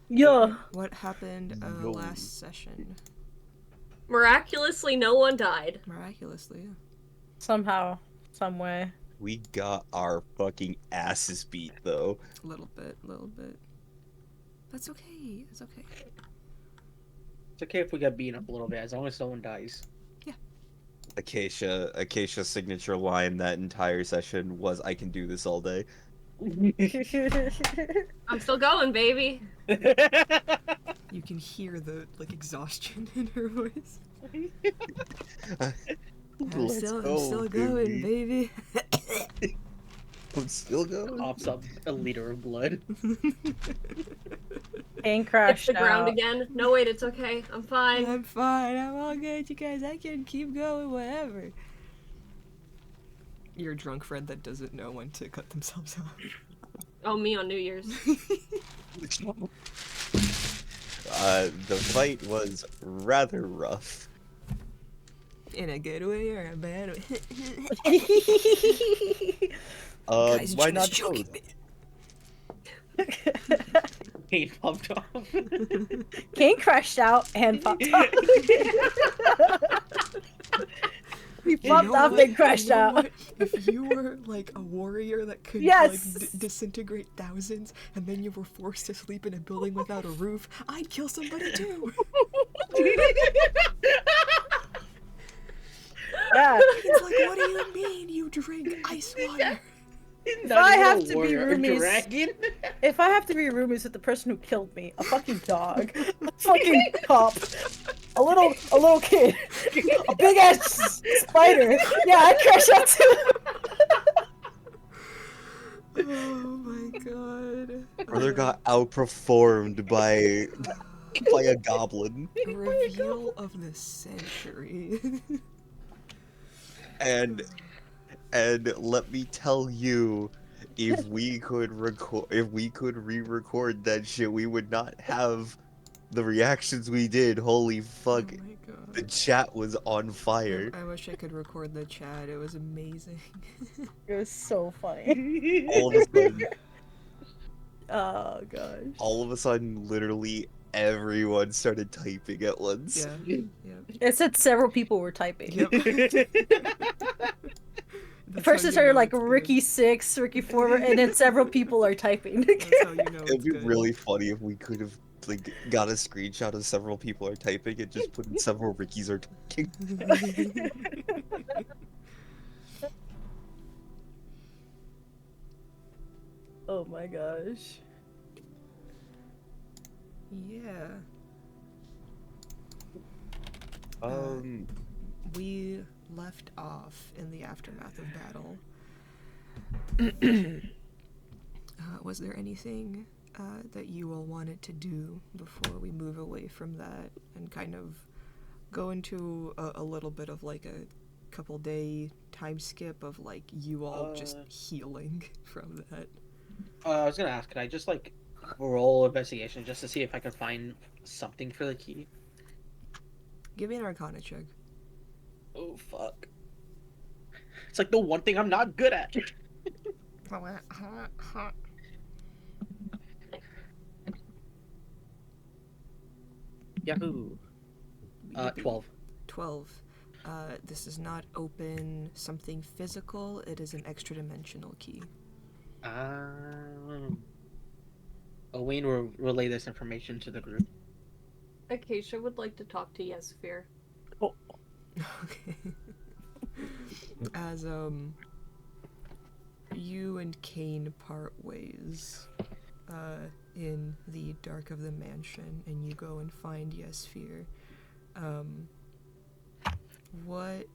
Yeah. What happened No. last session? Miraculously, no one died. Miraculously, yeah. Somehow. Some way. We got our fucking asses beat, though. A little bit. That's okay. It's okay. It's okay if we get beaten up a little bit, as long as someone dies. Acacia's signature line that entire session was, "I can do this all day." I'm still going, baby. You can hear the exhaustion in her voice. I'm still going, baby. I'm still going. Coughs up a liter of blood. Kane Hits crashed the ground out. again. No, wait, it's okay. I'm fine. I'm fine. I'm all good, you guys. I can keep going, whatever. You're a drunk friend that doesn't know when to cut themselves off. Oh, me on New Year's. The fight was rather rough. In a good way or a bad way? Guys, Why just not joking. both? He popped off. Kane crashed out and popped off. He popped off and crashed out. What? If you were like a warrior that could Yes! disintegrate thousands, and then you were forced to sleep in a building without a roof, I'd kill somebody too. Yeah. It's like, what do you mean you drink ice water? If I have to be warrior, a roomies, dragon? if I have to be roomies with the person who killed me, a fucking dog, a fucking cop, a little kid, a big ass spider, yeah, I'd crash out too. Oh my god. Brother got outperformed by a goblin. Reveal of the century. And let me tell you, if we could re-record that shit, we would not have the reactions we did. Holy fuck. Oh my god. The chat was on fire. I wish I could record the chat. It was amazing. It was so funny. All of a sudden, Oh gosh. literally everyone started typing at once. Yeah. It said several people were typing. Yep. The person started like Ricky 6, Ricky 4, and then several people are typing. That's how you know It'd it's be good. really funny if we could have got a screenshot of several people are typing and just put in several Rickies are talking. Oh my gosh. Yeah. We left off in the aftermath of battle. Was there anything that you all wanted to do before we move away from that and kind of go into a little bit of like a couple day time skip of like you all just healing from that? I was gonna ask, could I just like roll investigation just to see if I can find something for the key? Give me an Arcana check. Oh fuck. It's like the one thing I'm not good at. Yahoo. 12. 12. This does not open something physical, it is an extra dimensional key. Owain will relay this information to the group. Acacia would like to talk to Yesphere. Okay. As you and Kane part ways in the dark of the mansion and you go and find Yesphere, what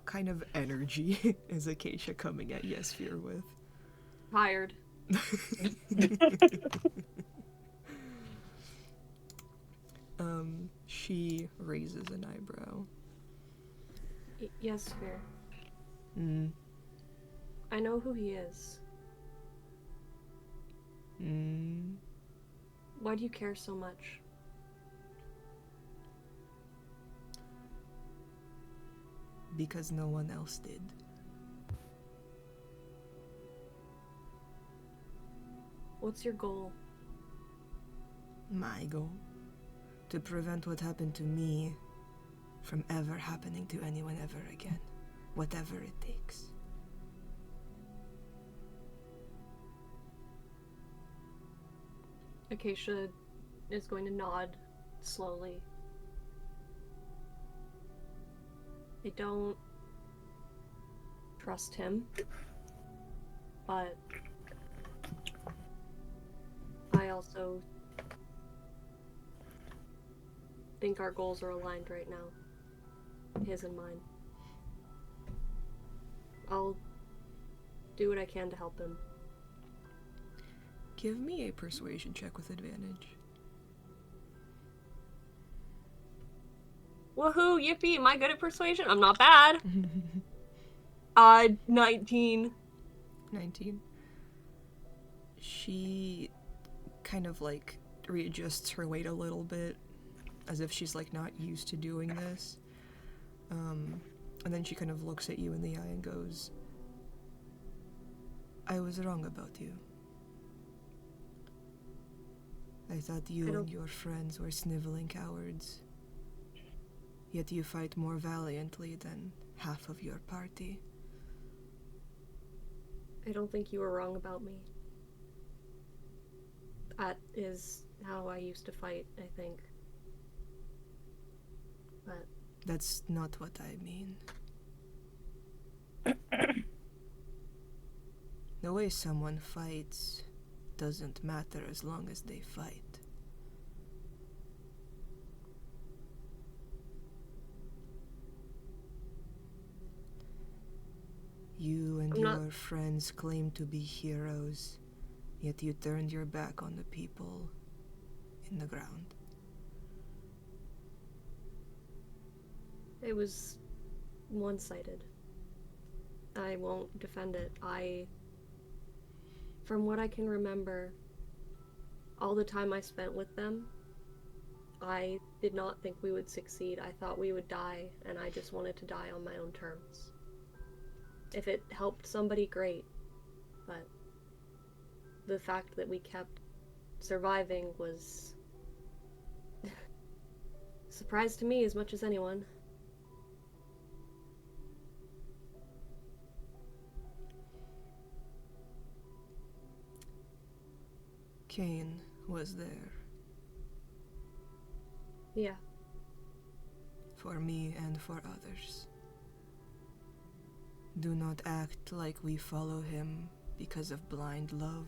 kind of energy is Acacia coming at Yesphere with? Tired. She raises an eyebrow. Yesphere. Mm. I know who he is. Mm. Why do you care so much? Because no one else did. What's your goal? my goal. To prevent what happened to me from ever happening to anyone ever again. Whatever it takes. Acacia is going to nod slowly. I don't trust him, but I also think our goals are aligned right now. His and mine. I'll do what I can to help him. Give me a persuasion check with advantage. Woohoo, yippee, am I good at persuasion? I'm not bad. 19. 19. She kind of like readjusts her weight a little bit, as if she's like not used to doing this. And then she kind of looks at you in the eye and goes, I was wrong about you. I thought you and your friends were sniveling cowards. Yet you fight more valiantly than half of your party. I don't think you were wrong about me. That is how I used to fight, I think. But That's not what I mean. The way someone fights doesn't matter as long as they fight. You and your friends claim to be heroes, yet you turned your back on the people in the ground. it was one-sided. I won't defend it. From what I can remember, all the time I spent with them, I did not think we would succeed. I thought we would die, and I just wanted to die on my own terms. If it helped somebody, great, but the fact that we kept surviving was a surprise to me as much as anyone. Cain was there. Yeah. For me and for others. Do not act like we follow him because of blind love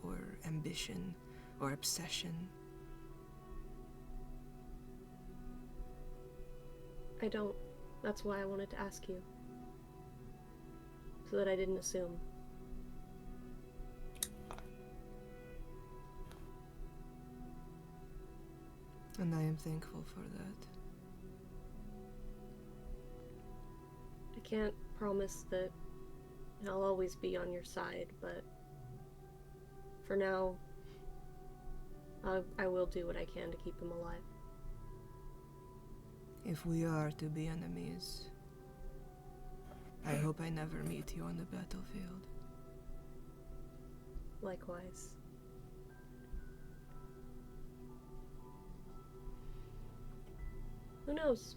or ambition or obsession. I don't. That's why I wanted to ask you. So that I didn't assume. And I am thankful for that. I can't promise that I'll always be on your side, but for now, I will do what I can to keep him alive. If we are to be enemies, I hope I never meet you on the battlefield. Likewise. Who knows?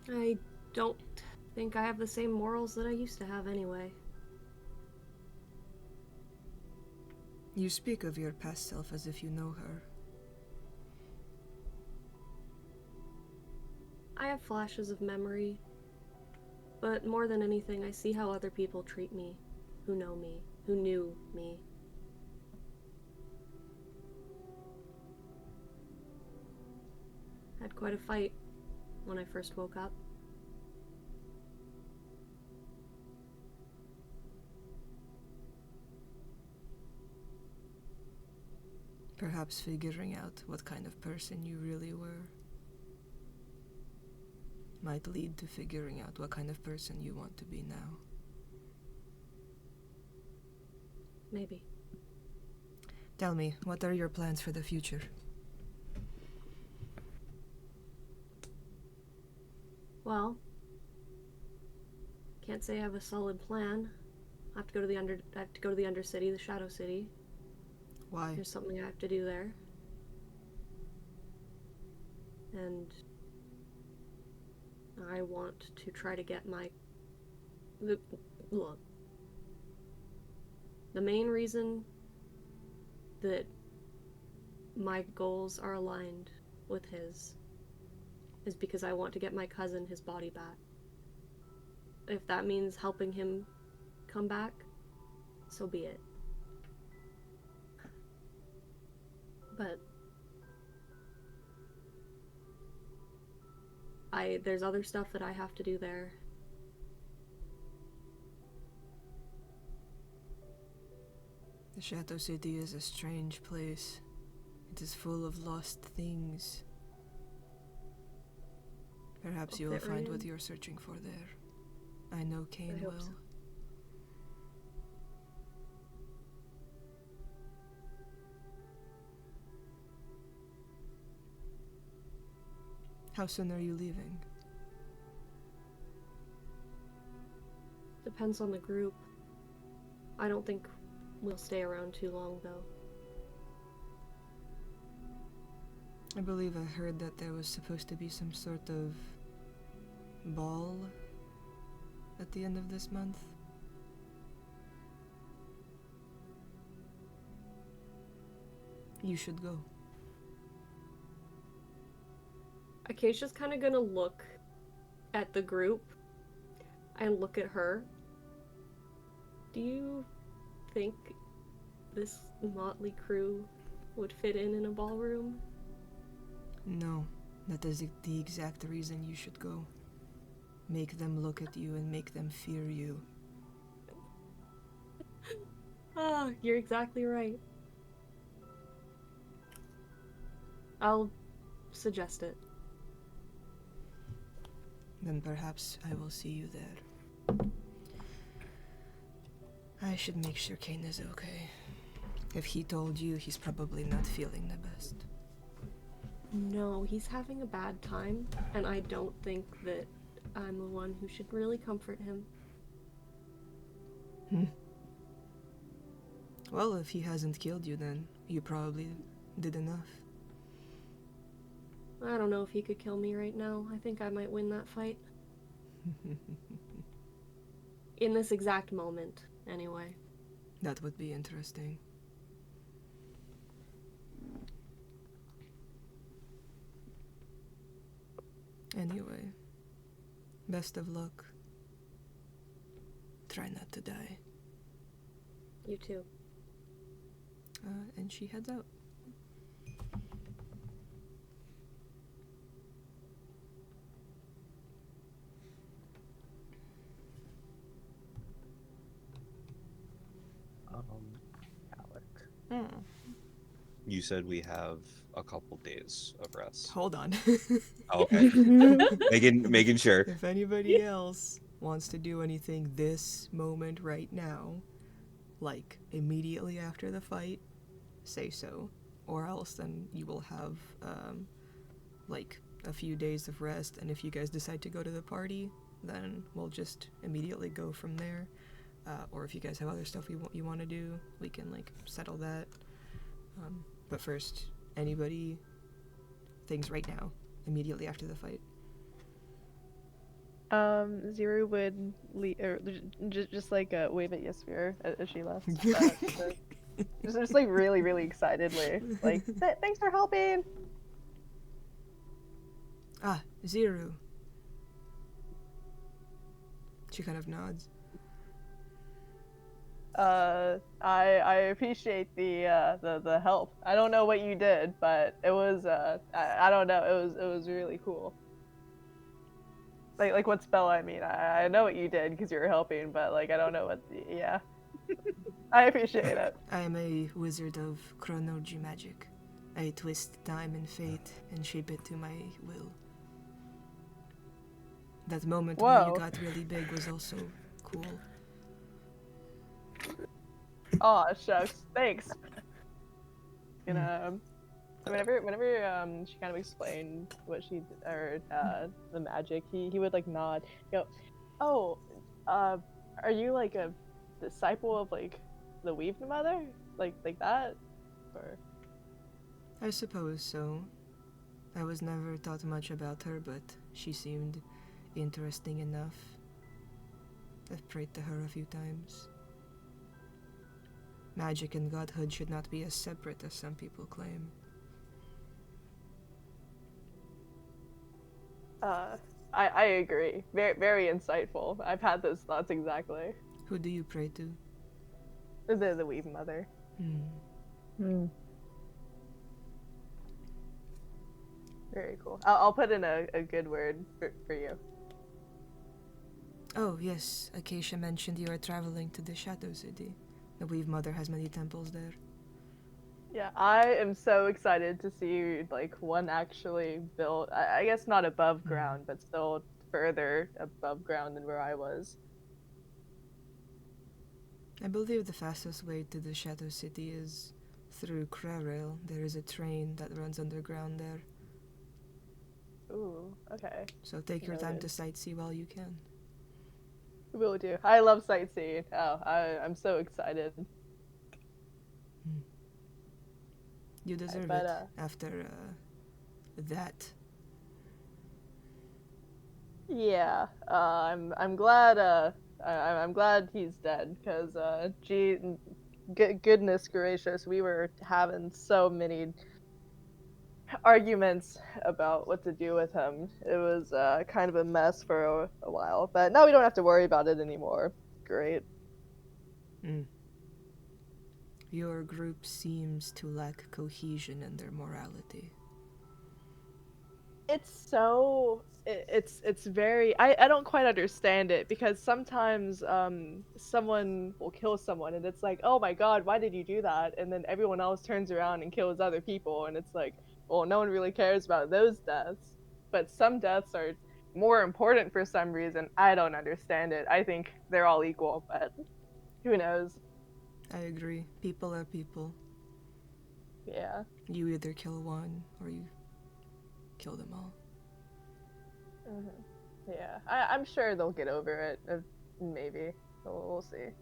I don't think I have the same morals that I used to have anyway. You speak of your past self as if you know her. I have flashes of memory, but more than anything, I see how other people treat me, who know me, who knew me. Had quite a fight when I first woke up. Perhaps figuring out what kind of person you really were might lead to figuring out what kind of person you want to be now. Maybe. Tell me, what are your plans for the future? Well, can't say I have a solid plan. I have to go to the Undercity, the Shadow City. Why? There's something I have to do there. And I want to try to get look. The main reason that my goals are aligned with his is because I want to get my cousin his body back. If that means helping him come back, so be it. But there's other stuff that I have to do there. The Shadow City is a strange place. It is full of lost things. Perhaps you will fit right find what in. you're searching for there. I know Kane I will. hope so. How soon are you leaving? Depends on the group. I don't think we'll stay around too long, though. I believe I heard that there was supposed to be some sort of ball at the end of this month. You should go. Acacia's kind of gonna look at the group and look at her. Do you think this motley crew would fit in a ballroom? No, that is the exact reason you should go. Make them look at you and make them fear you. Ah, you're exactly right. I'll suggest it. Then perhaps I will see you there. I should make sure Kane is okay. If he told you, he's probably not feeling the best. No, he's having a bad time, and I don't think that I'm the one who should really comfort him. Well, if he hasn't killed you, then you probably did enough. I don't know if he could kill me right now. I think I might win that fight. In this exact moment, anyway. That would be interesting. Anyway, best of luck. Try not to die. You too. And she heads out. Alec. You said we have a couple days of rest. Hold on. Okay. making sure. If anybody else wants to do anything this moment right now, like immediately after the fight, say so. Or else then you will have like a few days of rest, and if you guys decide to go to the party, then we'll just immediately go from there. Or if you guys have other stuff you want to do, we can like settle that. But first, anybody, things right now, immediately after the fight. Zero would just like wave at Yasmir as she left. Just like really, really excitedly. Like, thanks for helping! Ah, Zero. She kind of nods. I appreciate the help. I don't know what you did, but it was I don't know, it was really cool. Like what spell I mean. I know what you did because you were helping, but like I don't know what yeah. I appreciate it. I am a wizard of chronology magic. I twist time and fate and shape it to my will. That moment where you Whoa. got really big was also cool. Aw, shucks. Thanks. And whenever she kind of explained what she or the magic, he would like nod. Go, oh, are you like a disciple of like the Weaved Mother? Like that? Or I suppose so. I was never taught much about her, but she seemed interesting enough. I've prayed to her a few times. Magic and godhood should not be as separate as some people claim. I agree. Very very insightful. I've had those thoughts exactly. Who do you pray to? The Weave Mother. Hmm. Very cool. I'll put in a good word for you. Oh, yes. Acacia mentioned you are traveling to the Shadow City. The Weave Mother has many temples there. Yeah, I am so excited to see like one actually built. I guess not above ground, but still further above ground than where I was. I believe the fastest way to the Shadow City is through Crarail. There is a train that runs underground there. Ooh, okay. So take your time Noted. to sightsee while you can. Will do. I love sightseeing. Oh, I'm so excited. You deserve bet, it after that. Yeah. I'm glad. I'm glad he's dead. Cause gee, goodness gracious, we were having so many arguments about what to do with him. It was kind of a mess for a while, but now we don't have to worry about it anymore. Great. Your group seems to lack cohesion in their morality. It's very I don't quite understand it because sometimes someone will kill someone and it's like, oh my god, why did you do that? And then everyone else turns around and kills other people and it's like, well, no one really cares about those deaths, but some deaths are more important for some reason. I don't understand it. I think they're all equal, but who knows. I agree. People are people. Yeah. You either kill one or you kill them all. Yeah, I'm sure they'll get over it. Maybe. We'll see.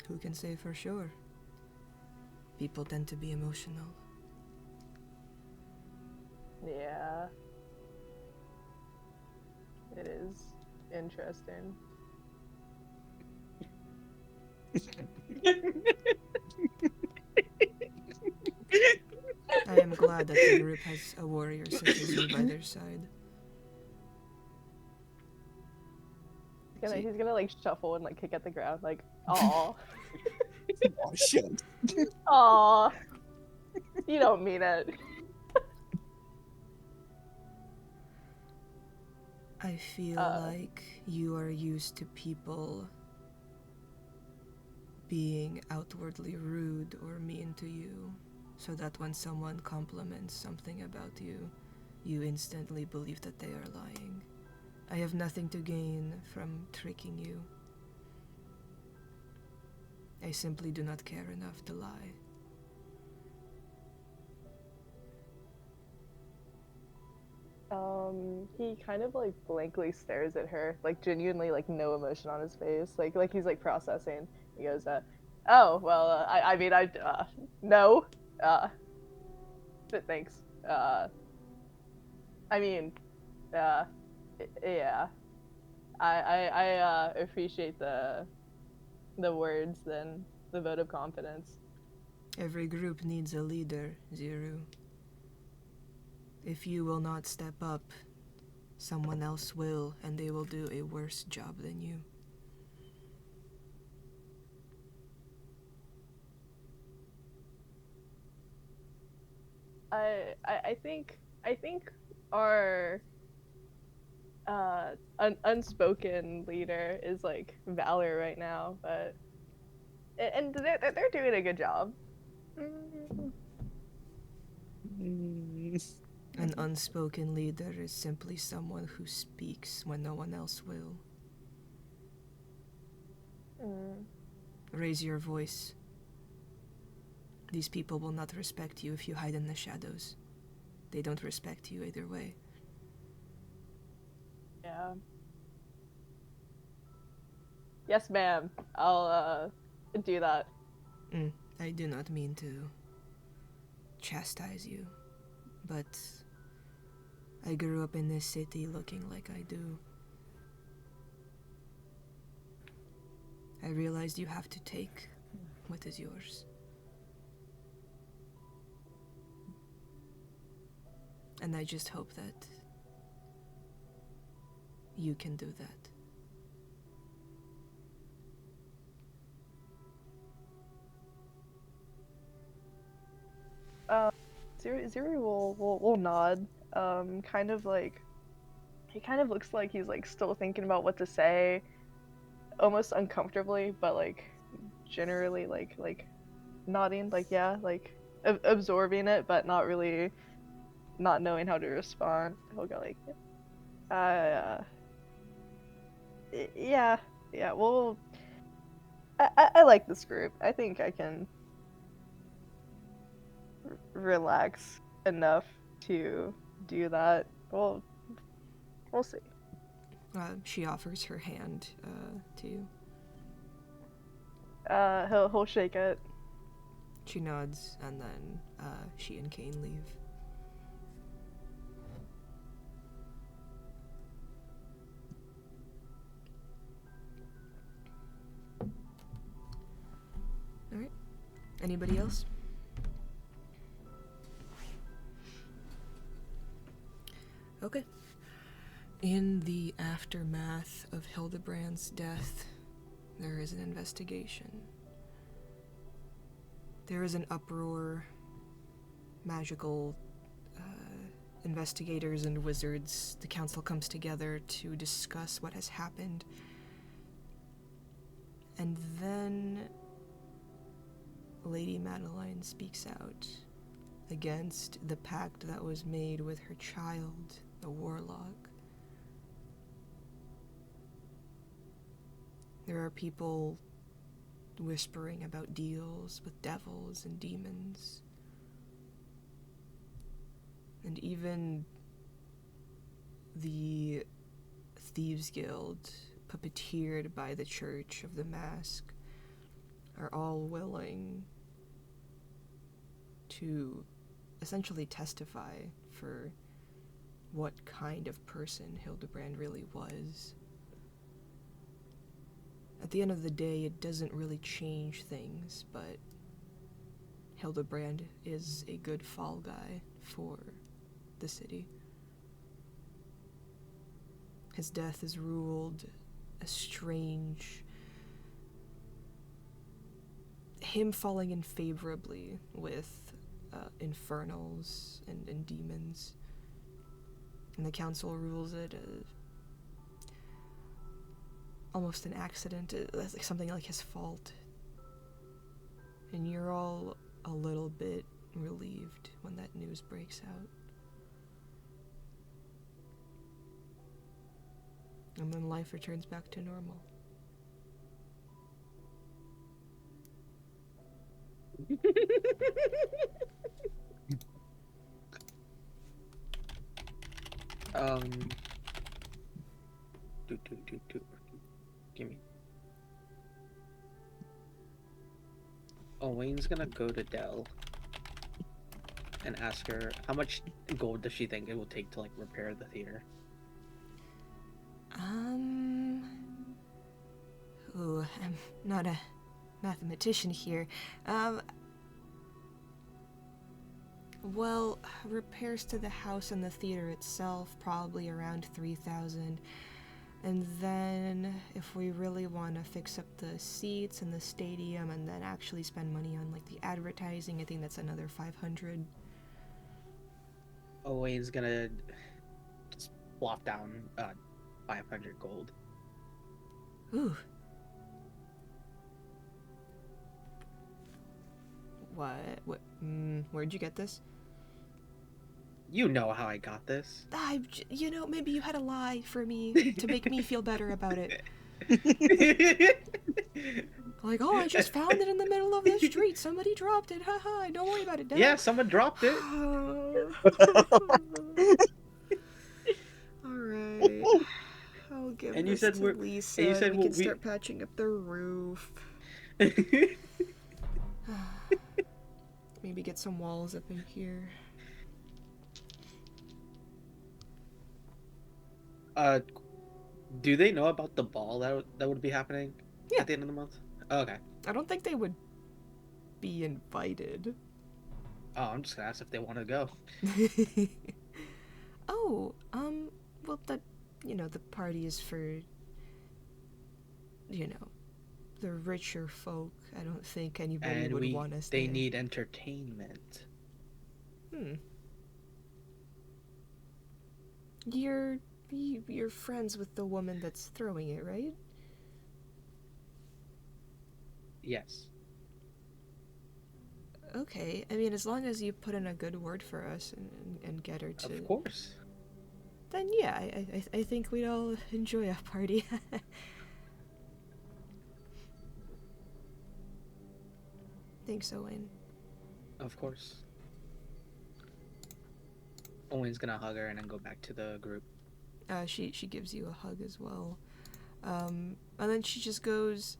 Who can say for sure? People tend to be emotional. Yeah. It is interesting. I am glad that the group has a warrior such as you by their side. He's gonna like shuffle and like kick at the ground, like, aw. Oh shit. Aw. You don't mean it. I feel like you are used to people being outwardly rude or mean to you, so that when someone compliments something about you, you instantly believe that they are lying. I have nothing to gain from tricking you. I simply do not care enough to lie. He kind of like blankly stares at her, like genuinely like no emotion on his face, like he's like processing. He goes, oh well, I mean no, but thanks. I mean, yeah, I appreciate the words, then the vote of confidence. Every group needs a leader, Ziru. If you will not step up, someone else will, and they will do a worse job than you. I think our unspoken leader is like Valor right now, but and they're doing a good job. An unspoken leader is simply someone who speaks when no one else will. Raise your voice. These people will not respect you if you hide in the shadows. They don't respect you either way. Yeah. Yes, ma'am. I'll do that. I do not mean to chastise you, but I grew up in this city looking like I do. I realized you have to take what is yours. And I just hope that you can do that. Ziri will nod. Kind of like he kind of looks like he's like still thinking about what to say, almost uncomfortably, but like generally like nodding, like yeah, like absorbing it, but not really not knowing how to respond. He'll go like, yeah, yeah. Well, I like this group. I think I can relax enough to do that. Well, we'll see. She offers her hand to you. He'll shake it. She nods, and then she and Kane leave. Alright. Anybody else? Okay. In the aftermath of Hildebrand's death, there is an investigation. There is an uproar. Magical investigators and wizards, the council comes together to discuss what has happened. And then Lady Madeline speaks out against the pact that was made with her child, the warlock. There are people whispering about deals with devils and demons. And even the Thieves Guild, puppeteered by the Church of the Mask, are all willing to essentially testify for what kind of person Hildebrand really was. At the end of the day, it doesn't really change things, but Hildebrand is a good fall guy for the city. His death is ruled as strange. Him falling in favorably with infernals and demons. And the council rules it as almost an accident, like something like his fault. And you're all a little bit relieved when that news breaks out. And then life returns back to normal. Gimme. Oh, Wayne's gonna go to Dell and ask her how much gold does she think it will take to like repair the theater. Ooh, I'm not a mathematician here. Well, repairs to the house and the theater itself, probably around 3,000. And then, if we really want to fix up the seats and the stadium and then actually spend money on, like, the advertising, I think that's another 500. Oh, Wayne's gonna just plop down 500 gold. Ooh. What? Where'd you get this? You know how I got this. Maybe you had a lie for me to make me feel better about it. Like, oh, I just found it in the middle of the street. Somebody dropped it. Haha, don't worry about it, Dad. Yeah, someone dropped it. Alright. I'll give And you this said to we're- Lisa and you said we we'll- can start patching up the roof. maybe get some walls up in here. Do they know about the ball that would be happening Yeah. at the end of the month? Okay. I don't think they would be invited. Oh, I'm just gonna ask if they want to go. Oh, well, the party is for, the richer folk. I don't think anybody And would want us they there. need entertainment. You're friends with the woman that's throwing it, right? Yes. Okay, I mean, as long as you put in a good word for us and get her to... Of course. Then yeah, I think we'd all enjoy a party. Thanks, Owen. Of course. Owen's gonna hug her and then go back to the group. She gives you a hug as well. And then she just goes,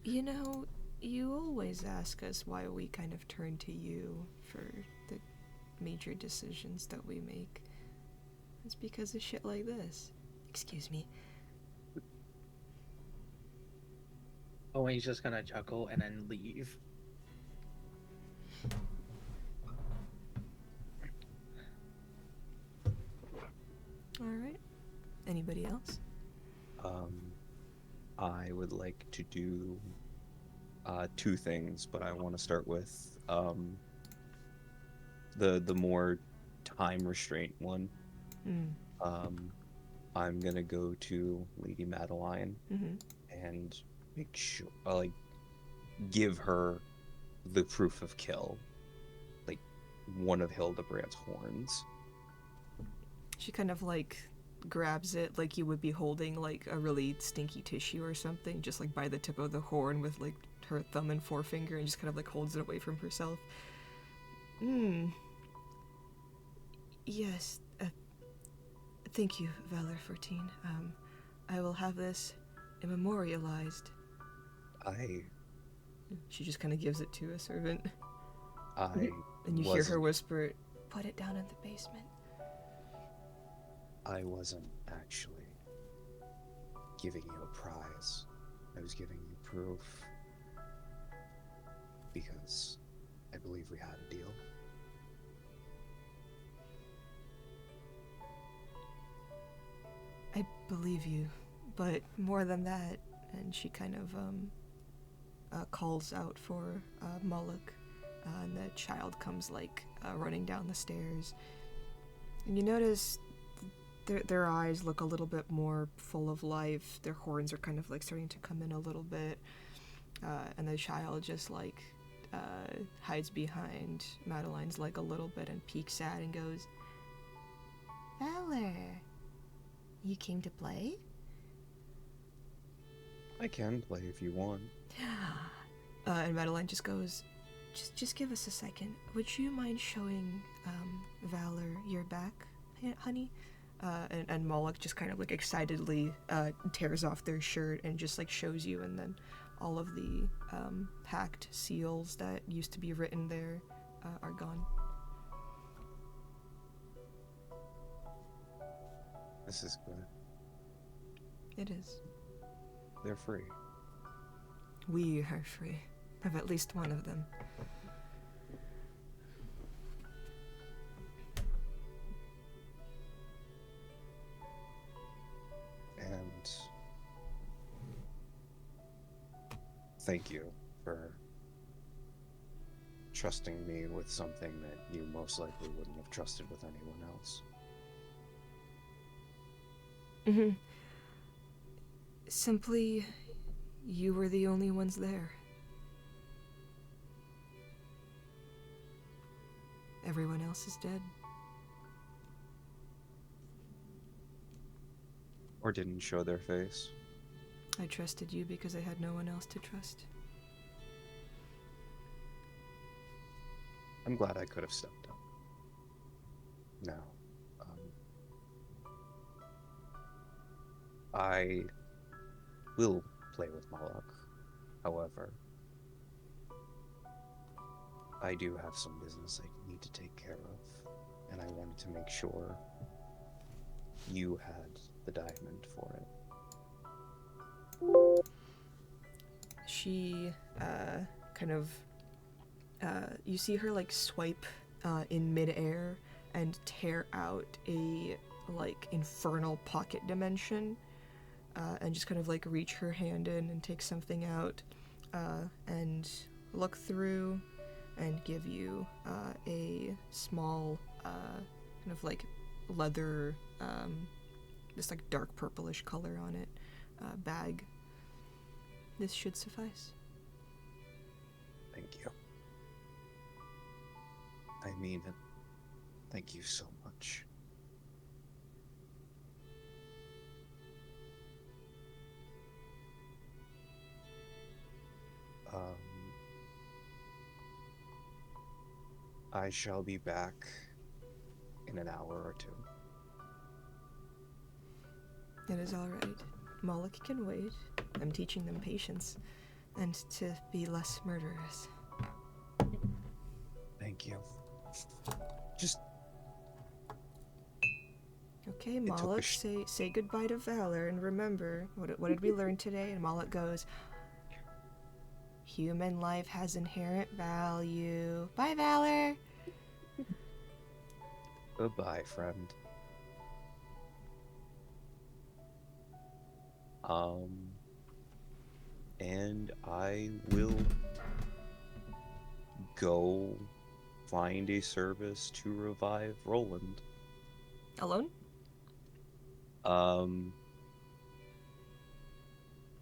you always ask us why we kind of turn to you for the major decisions that we make. It's because of shit like this. Excuse me. Owen's just gonna chuckle and then leave. Alright. Anybody else? I would like to do two things, but I want to start with the more time restraint one. I'm gonna go to Lady Madeline and make sure, give her the proof of kill, like one of Hildebrand's horns. She kind of grabs it like you would be holding like a really stinky tissue or something, just by the tip of the horn with her thumb and forefinger, and just kind of holds it away from herself. Yes, thank you, Valor 14. I will have this immemorialized. She just kind of gives it to a servant. And you hear her whisper, "Put it down in the basement." I wasn't actually giving you a prize. I was giving you proof. Because I believe we had a deal. I believe you, but more than that, and she kind of calls out for Moloch, and the child comes running down the stairs, and you notice their eyes look a little bit more full of life. Their horns are kind of starting to come in a little bit, and the child just hides behind Madeline's leg a little bit and peeks at and goes, "Valor, you came to play?" I can play if you want. And Madeline just goes, just give us a second. Would you mind showing Valor your back, honey? And Moloch just kind of excitedly tears off their shirt and just shows you, and then all of the packed seals that used to be written there are gone. This is good. It is. They're free. We are free of at least one of them. And thank you for trusting me with something that you most likely wouldn't have trusted with anyone else. Simply, you were the only ones there. Everyone else is dead. Or didn't show their face. I trusted you because I had no one else to trust. I'm glad I could have stepped up. Now, I will play with Moloch. However, I do have some business I need to take care of, and I wanted to make sure you had the diamond for it. She kind of you see her like swipe in midair and tear out a like infernal pocket dimension, and just kind of like reach her hand in and take something out, and look through and give you a small kind of like leather, this like dark purplish color on it, bag. This should suffice. Thank you. I mean it. Thank you so much. I shall be back in an hour or two. It is all right. Moloch can wait. I'm teaching them patience and to be less murderous. Thank you. Just Okay, took a Moloch, say goodbye to Valor, and remember, what did we learn today? And Moloch goes, human life has inherent value. Bye, Valor! goodbye, friend. And I will go find a service to revive Roland. Alone?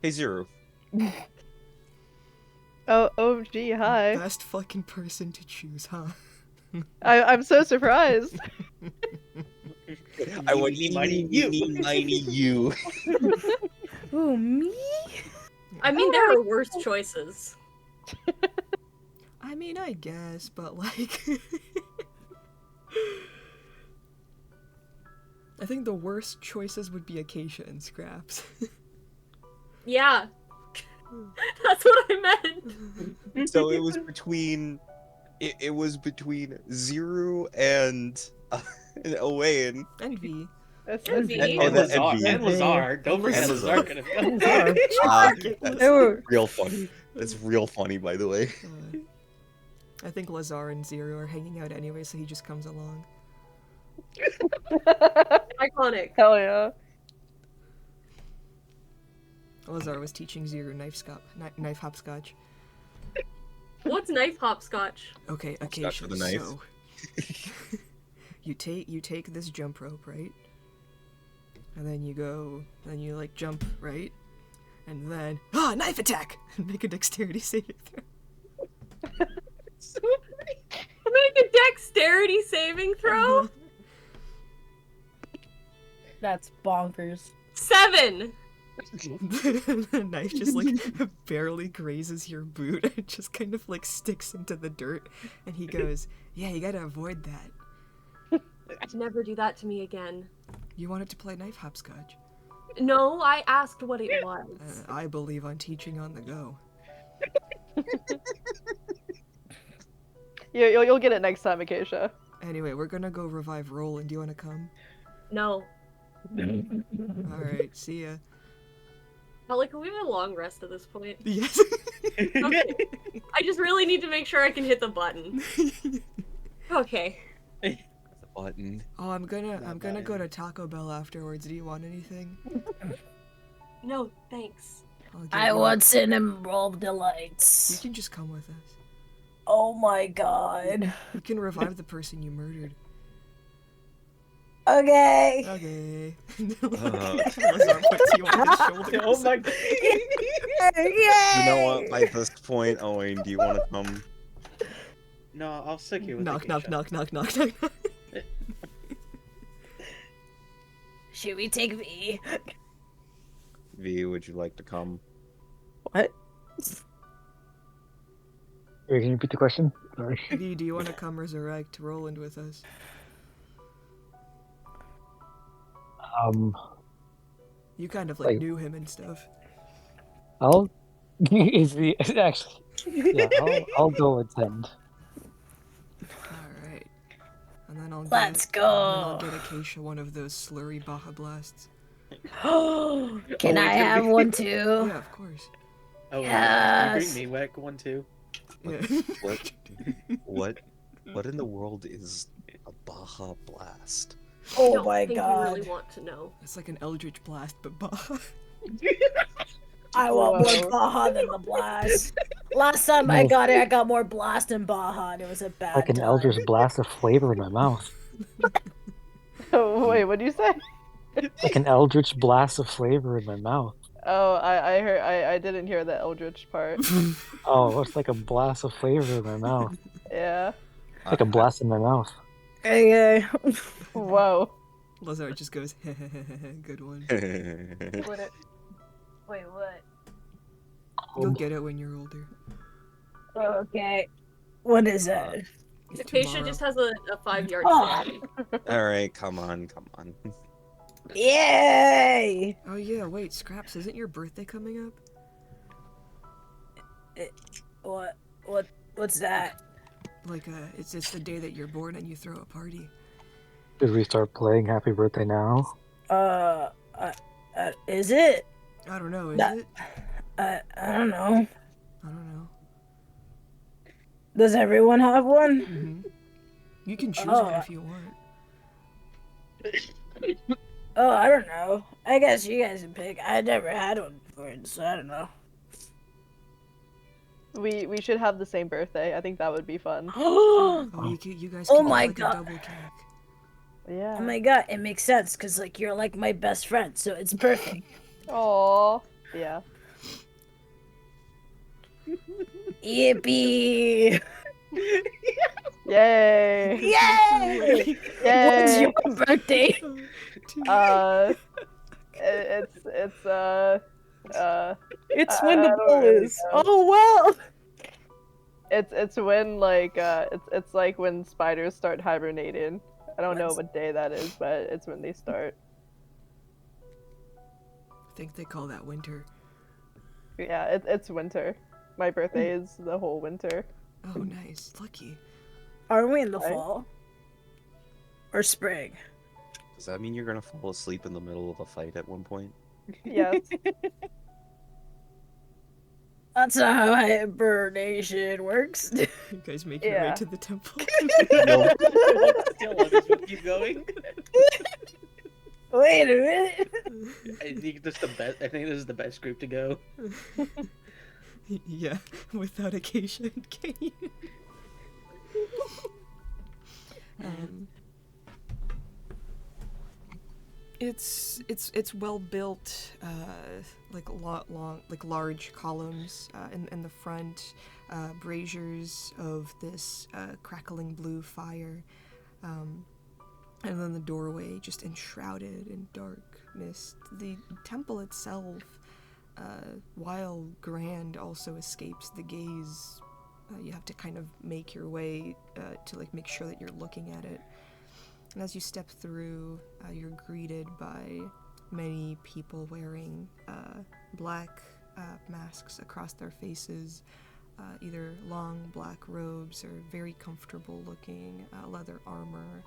Hey, Zero. Oh, gee, hi. Best fucking person to choose, huh? I'm so surprised. I want Eeny, miny, you. miny, you. Ooh, me? I mean, there are worse choices. I mean, I guess, but like... I think the worst choices would be Acacia and Scraps. Yeah. That's what I meant. So it was between Zero and Owain. And V. That's Envy. V. And that- Lazar. and And Lazar. Don't forget And Lazar Lazar. could have That's They were- real funny. That's real funny, by the way. I think Lazar and Zero are hanging out anyway, so he just comes along. Iconic. Hell yeah. Lazar was teaching Zero knife hopscotch. What's knife hopscotch? Okay, Hopscotch Acacia, with a knife. so... you take this jump rope, right? And then you like jump, right? And then, knife attack! And make a dexterity saving throw. So make a dexterity saving throw? That's bonkers. 7. The knife just like barely grazes your boot. It just kind of like sticks into the dirt. And he goes, yeah, you gotta avoid that. Never do that to me again. You wanted to play knife hopscotch. No, I asked what it was. I believe on teaching on the go. Yeah, you'll get it next time, Acacia. Anyway, we're gonna go revive Roland. Do you wanna come? No. Alright, see ya. Holly, can we have a long rest at this point? Yes. Okay. I just really need to make sure I can hit the button. Okay. The button. Oh, I'm gonna go to Taco Bell afterwards. Do you want anything? No, thanks. I'll get I you- want cinnamon roll You delights. can just come with us. Oh my god. You can revive the person you murdered. Okay. Okay. Lazar puts you on his shoulders. Oh my god. You know what? By this point, Owain, do you want to come? No, I'll stick you with Knock, Acacia. knock, knock, knock, knock, knock. Should we take V? V, would you like to come? What? Wait, can you repeat the question? Sorry. V, do you want to come resurrect Roland with us? You kind of like Like- knew him and stuff. I'll. Is the actually? Yeah, I'll go attend. All right. And then I'll Let's get. And then I'll go. get Acacia one of those slurry Baja blasts. Can Oh, I it's gonna have be- one too? Yeah, of course. Oh, can you bring Yes. me back one too? Yeah. What in the world is a Baja Blast? I Oh don't my think god. you really want to know. It's like an Eldritch blast, but Baja. I want more Whoa. Baja than the blast. Last time I No. got it, I got more blast than Baja, and it was a bad Like an time. Eldritch blast of flavor in my mouth. Oh, wait, what'd you say? Like an Eldritch blast of flavor in my mouth. Oh, I heard I didn't hear the Eldritch part. Oh, it's like a blast of flavor in my mouth. Yeah. Like a blast in my mouth. Hey, Whoa. Lazar just goes, good one. What it? Wait, what? You'll get it when you're older. okay. What is that? Acacia Tomorrow. just has a 5-yard Oh. stare. All right, come on. Yay! Oh yeah, wait, Scraps, isn't your birthday coming up? What's that? Like, it's the day that you're born and you throw a party. Should we start playing Happy Birthday now? Is it? I don't know, is That- it? I don't know. I don't know. Does everyone have one? Mm-hmm. You can choose Oh. one if you want. Oh, I don't know. I guess you guys can pick. I never had one before, so I don't know. We should have the same birthday. I think that would be fun. Oh Oh, you guys Oh can my get like God. a double cake. Yeah. my god, it makes sense because like you're like my best friend, so it's perfect. Aww. Yeah. Yippee! Yay. Yay! What's Yay. your birthday? It's It's I when the don't bill really is. know. Oh well. it's when like it's like when spiders start hibernating. I don't know What's- what day that is, but it's when they start. I think they call that winter. Yeah, it's winter. My birthday is the whole winter. Oh, nice. Lucky. Are we in the Right? fall? Or spring? Does that mean you're gonna fall asleep in the middle of a fight at one point? Yes. That's not how hibernation works. You guys make your way Yeah. to the temple. No. Still, I'll just keep going. Wait a minute. I think this is the best. I think this is the best group to go. Yeah, without Acacia and Kane. It's well built, like large columns in the front, braziers of this crackling blue fire, and then the doorway just enshrouded in dark mist. The temple itself, while grand, also escapes the gaze. You have to kind of make your way to like make sure that you're looking at it. And as you step through, you're greeted by many people wearing black masks across their faces, either long black robes or very comfortable looking leather armor.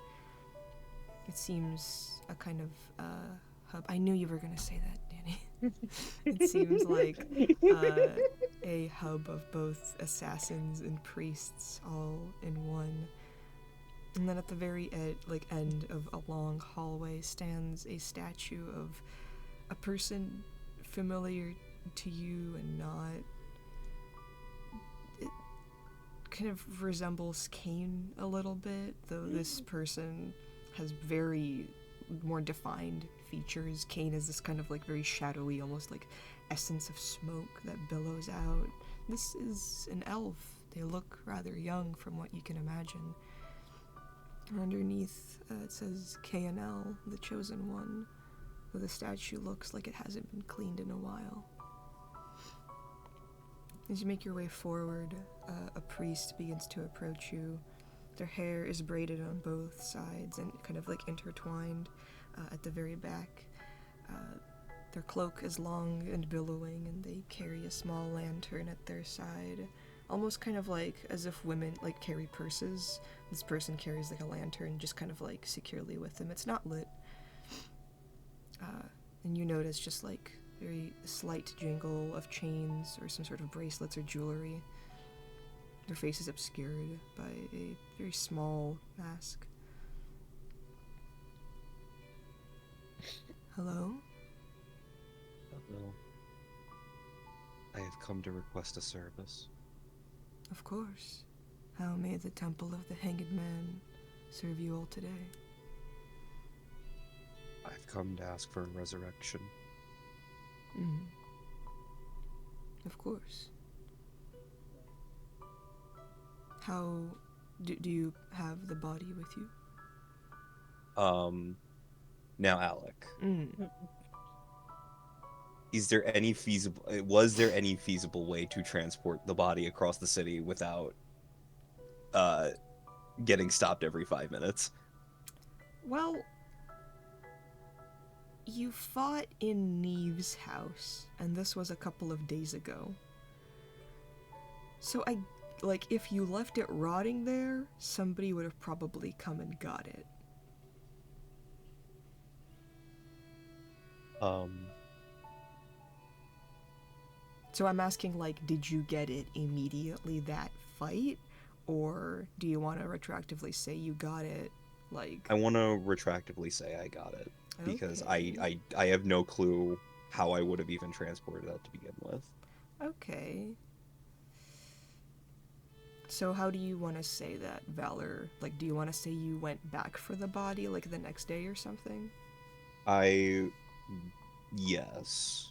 It seems a kind of hub. I knew you were going to say that, Danny. It seems like a hub of both assassins and priests all in one. And then at the very end of a long hallway stands a statue of a person familiar to you and not. It kind of resembles Cain a little bit, though this person has very more defined features. Cain is this kind of like very shadowy, almost like essence of smoke that billows out. This is an elf. They look rather young from what you can imagine. Underneath, it says KNL, the Chosen One, where the statue looks like it hasn't been cleaned in a while. As you make your way forward, a priest begins to approach you. Their hair is braided on both sides and kind of like intertwined at the very back. Their cloak is long and billowing, and they carry a small lantern at their side, almost kind of like as if women like carry purses. This person carries like a lantern just kind of like securely with them. It's not lit. And you notice just like very slight jingle of chains or some sort of bracelets or jewelry. Their face is obscured by a very small mask. Hello? Well, I have come to request a service. Of course. How may the Temple of the Hanged Man serve you all today? I've come to ask for a resurrection. Of course. How do you have the body with you? Now, Alec, was there any feasible way to transport the body across the city without getting stopped every 5 minutes? Well, you fought in Neve's house, and this was a couple of days ago. So if you left it rotting there, somebody would have probably come and got it. So I'm asking, like, did you get it immediately that fight? Or do you want to retroactively say you got it, like... I want to retroactively say I got it. Because I have no clue how I would have even transported that to begin with. Okay. So how do you want to say that, Valor? Like, do you want to say you went back for the body, like, the next day or something? Yes.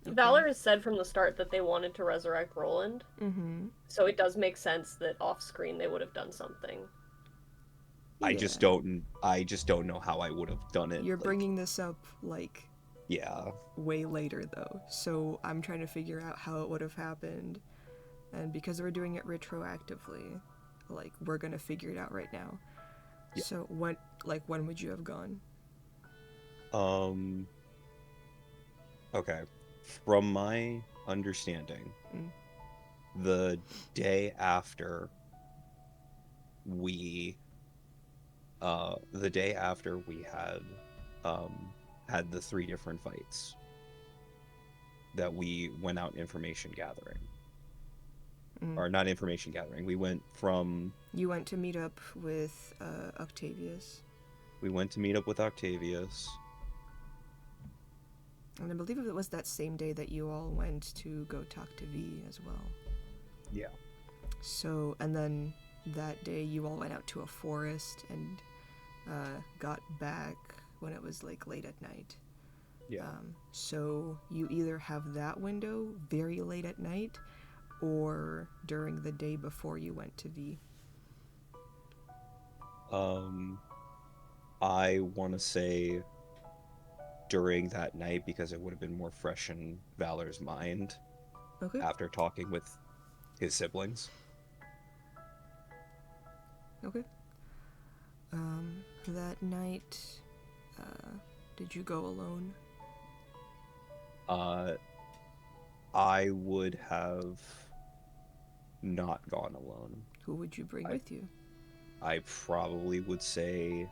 Okay. Valor has said from the start that they wanted to resurrect Roland. Mm-hmm. So it does make sense that off-screen they would have done something. I Yeah. just don't know how I would have done it. You're bringing this up, like, Yeah. way later, though. So I'm trying to figure out how it would have happened. And because we're doing it retroactively, like, we're gonna figure it out right now. Yeah. So when would you have gone? Okay. From my understanding, the day after we had the 3 different fights that we went out information gathering. Or not information gathering. We went from... You went to meet up with Octavius. We went to meet up with Octavius. And I believe it was that same day that you all went to go talk to V as well. Yeah. So, and then that day you all went out to a forest and got back when it was, like, late at night. Yeah. So you either have that window very late at night or during the day before you went to V. I want to say during that night because it would have been more fresh in Valor's mind. Okay. After talking with his siblings. Okay. That night, did you go alone? I would have not gone alone. Who would you bring with you? I probably would say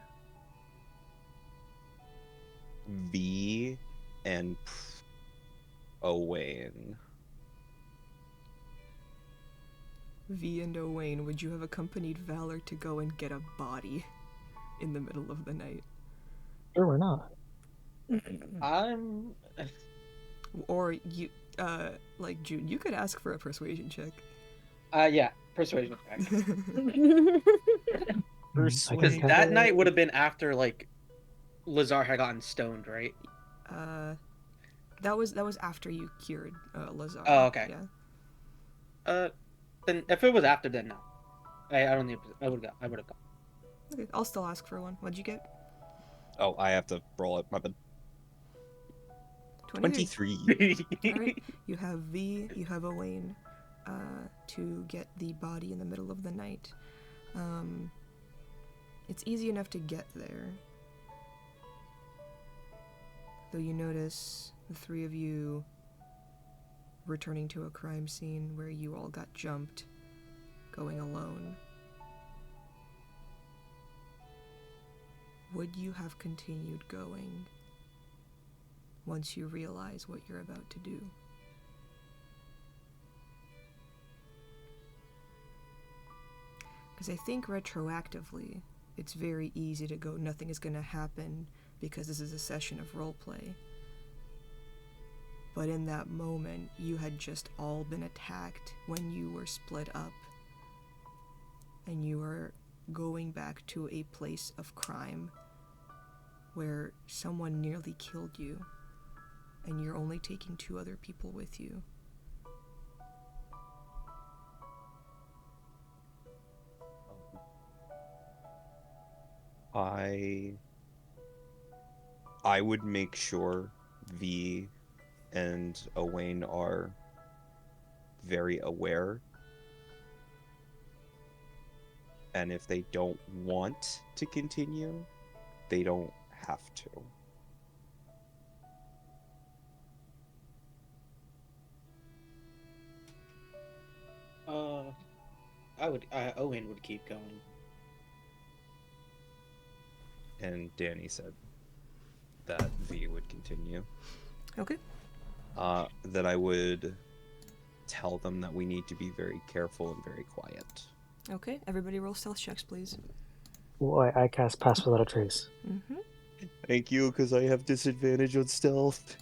V and Owain. V and Owain, would you have accompanied Valor to go and get a body in the middle of the night? Sure, we're not. Or you, like, June, you could ask for a persuasion check. Yeah, persuasion check. Because Persuade. that night would have been after, like, Lazar had gotten stoned, right? That was after you cured Lazar. Oh, okay. Yeah. Then if it was after, then no. I don't think I would have gone. Okay, I'll still ask for one. What'd you get? Oh, I have to roll it. My bad. 23. Alright, you have V, you have Owain, to get the body in the middle of the night. It's easy enough to get there. Though you notice the 3 of you returning to a crime scene where you all got jumped, going alone, would you have continued going once you realize what you're about to do? Because I think retroactively, it's very easy to go, nothing is going to happen because this is a session of roleplay. But in that moment, you had just all been attacked when you were split up. And you were going back to a place of crime where someone nearly killed you. And you're only taking 2 other people with you. I would make sure V and Owain are very aware. And if they don't want to continue, they don't have to. Owen would keep going. And Danny said that V would continue. Okay. That I would tell them that we need to be very careful and very quiet. Okay, everybody roll stealth checks, please. Well, I cast Pass Without a Trace. Mm-hmm. Thank you, because I have disadvantage on stealth.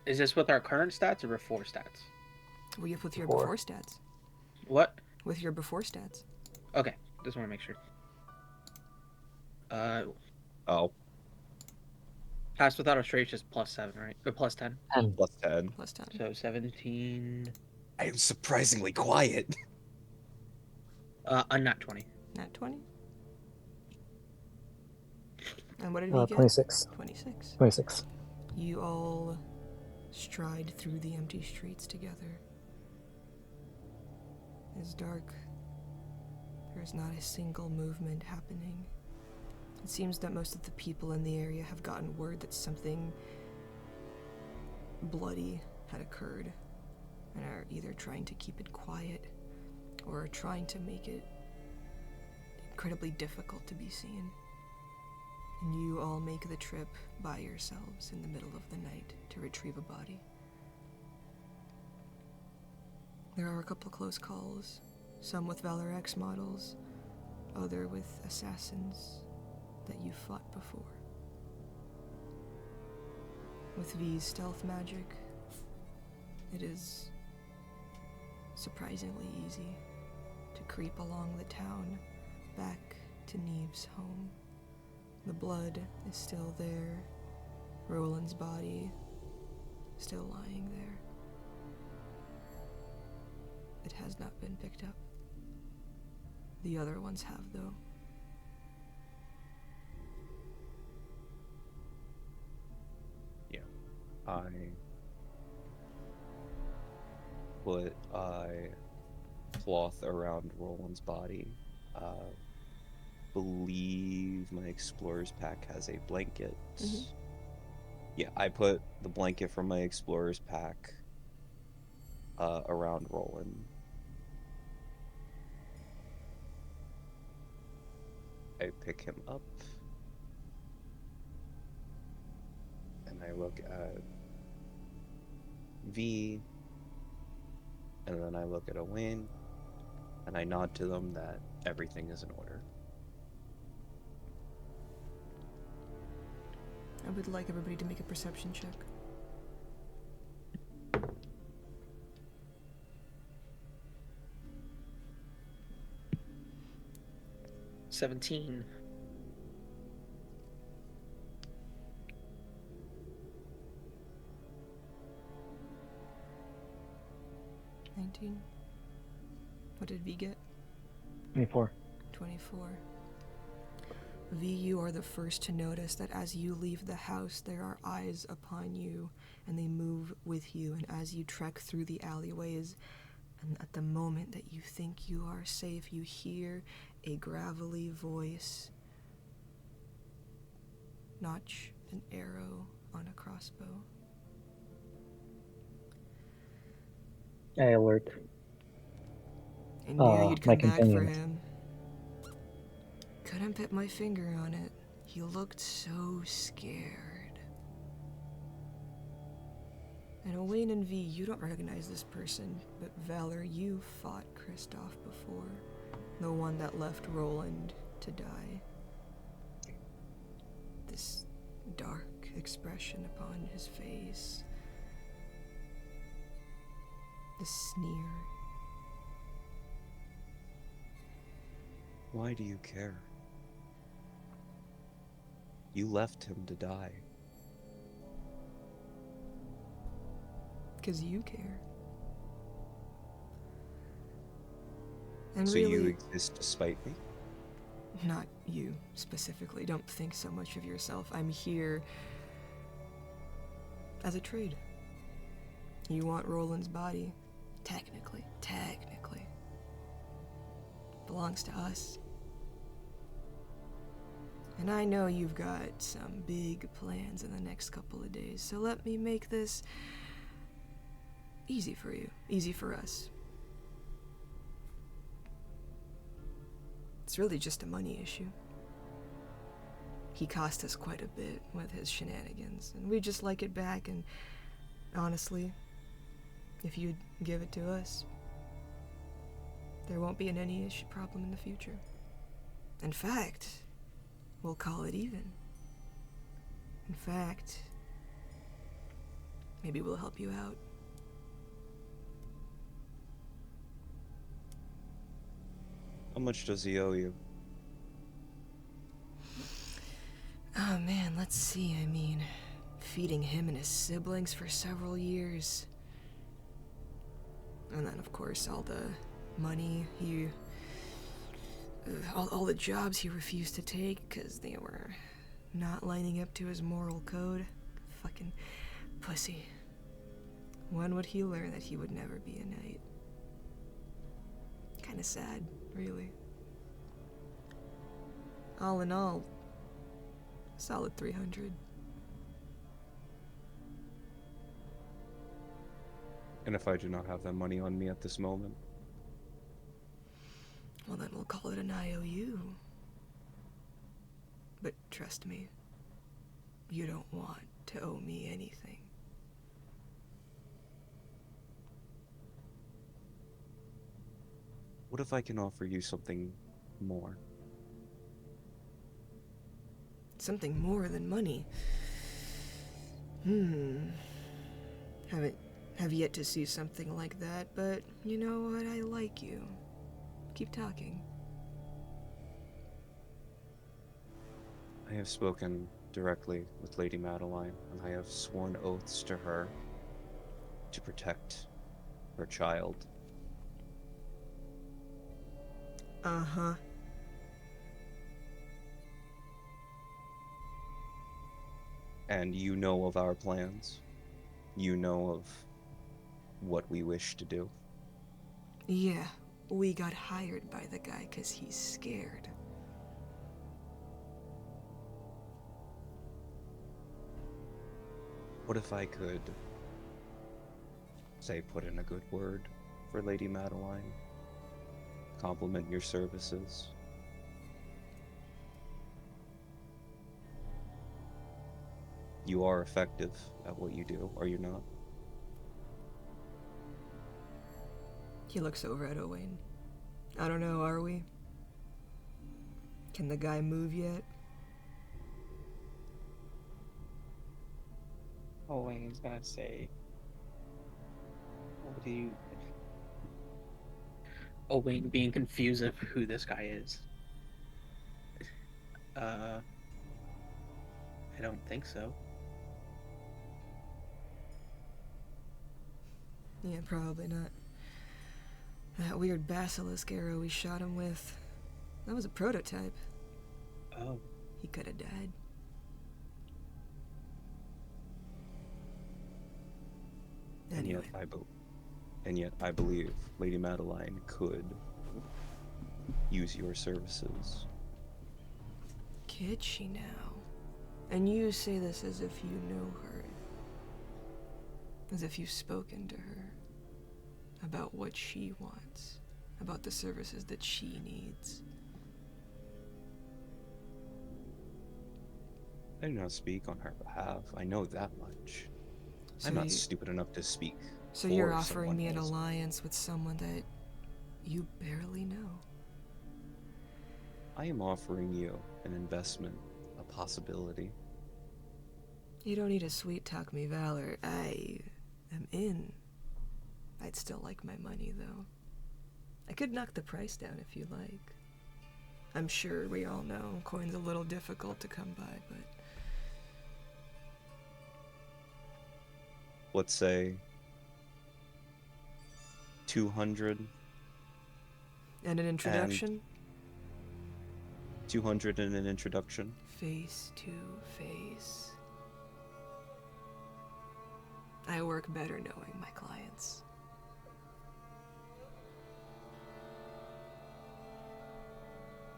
Is this with our current stats or before stats? Well, you have with your Before. before stats. What? With your before stats. Okay, just want to make sure. Oh, Pass without a trace is +7, right? Or +10. 10. plus 10. Plus 10. So 17. I am surprisingly quiet. A nat 20. Nat 20. And what did he get? 26. 26. 26. You all stride through the empty streets together. It's dark. There is not a single movement happening. It seems that most of the people in the area have gotten word that something bloody had occurred and are either trying to keep it quiet or are trying to make it incredibly difficult to be seen. And you all make the trip by yourselves in the middle of the night to retrieve a body. There are a couple of close calls, some with Valor X models, other with assassins that you fought before. With V's stealth magic, it is surprisingly easy to creep along the town back to Neve's home. The blood is still there, Roland's body still lying there. It has not been picked up. The other ones have, though. I put a cloth around Roland's body. Believe my explorer's pack has a blanket. Mhm. Yeah, I put the blanket from my explorer's pack around Roland. I pick him up. And I look at V, and then I look at Owain, and I nod to them that everything is in order. I would like everybody to make a perception check. 17. 19. What did V get? 24. 24. V, you are the first to notice that as you leave the house, there are eyes upon you, and they move with you, and as you trek through the alleyways, and at the moment that you think you are safe, you hear a gravelly voice notch an arrow on a crossbow. I alert. I knew you'd My come back for companions. him. Couldn't put my finger on it. He looked so scared. And Owain and V, you don't recognize this person, but Valor, you fought Kristoff before. The one that left Roland to die. This dark expression upon his face. The sneer. Why do you care? You left him to die. 'Cause you care. And So really, you exist despite me? not you specifically. Don't think so much of yourself. I'm here as a trade. You want Roland's body? Technically. Belongs to us. And I know you've got some big plans in the next couple of days, so let me make this easy for you. Easy for us. It's really just a money issue. He cost us quite a bit with his shenanigans, and we'd just like it back, and honestly, if you'd give it to us, there won't be any issue problem in the future. In fact, we'll call it even. In fact, maybe we'll help you out. How much does he owe you? Oh man, let's see. I mean, feeding him and his siblings for several years. And then, of course, all the money he... all the jobs he refused to take because they were not lining up to his moral code. Fucking pussy. When would he learn that he would never be a knight? Kinda sad, really. All in all, solid 300. And if I do not have that money on me at this moment? Well, then we'll call it an IOU. But trust me, you don't want to owe me anything. What if I can offer you something more? Something more than money. Have yet to see something like that, but you know what? I like you. Keep talking. I have spoken directly with Lady Madeline, and I have sworn oaths to her to protect her child. Uh-huh. And you know of our plans. You know of what we wish to do. Yeah, we got hired by the guy 'cause he's scared. What if I could, say, put in a good word for Lady Madeline? Compliment your services? You are effective at what you do, are you not? He looks over at Owain. I don't know, are we? Can the guy move yet? Owain's gonna say, what do you... Owain being confused of who this guy is. I don't think so. Yeah, probably not. That weird basilisk arrow we shot him with, that was a prototype. Oh. He could have died. Anyway. And yet I believe Lady Madeline could use your services. Could she now? And you say this as if you know her. As if you've spoken to her. about what she wants, about the services that she needs. I do not speak on her behalf. I know that much. So I'm not stupid enough to speak. So for you're offering someone me an else. alliance with someone that you barely know. I am offering you an investment, a possibility. You don't need to sweet talk me, Valor. I am in. I'd still like my money, though. I could knock the price down if you like. I'm sure we all know coin's a little difficult to come by, but... Let's say 200. And an introduction? 200 and an introduction. Face to face. I work better knowing my clients.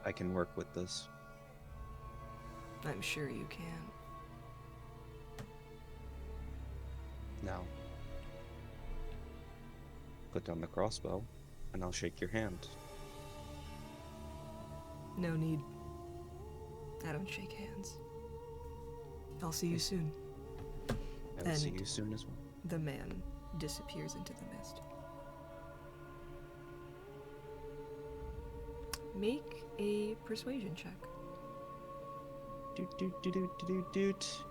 I can work with this. I'm sure you can. Now, put down the crossbow, and I'll shake your hand. No need. I don't shake hands. I'll see you soon. I will see And- you soon as well. The man disappears into the mist. Make a persuasion check. Doot, doot, doot, doot, doot, doot, doot.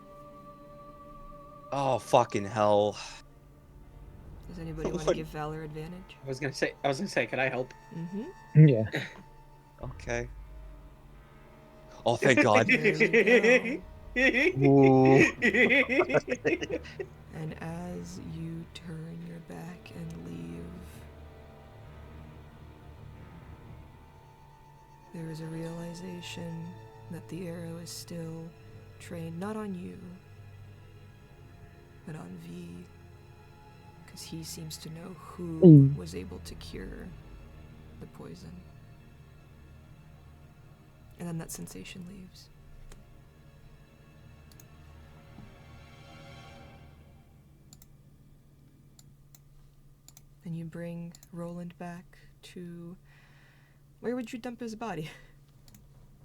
Oh, fucking hell. Does anybody want to What? give Valor advantage? I was gonna say, can I help? Mm-hmm. Yeah. Okay. Oh, thank God. There we go. Ooh. And as you turn your back and leave, there is a realization that the arrow is still trained not on you, but on V, because he seems to know who was able to cure the poison. And then that sensation leaves. And you bring Roland back to... Where would you dump his body?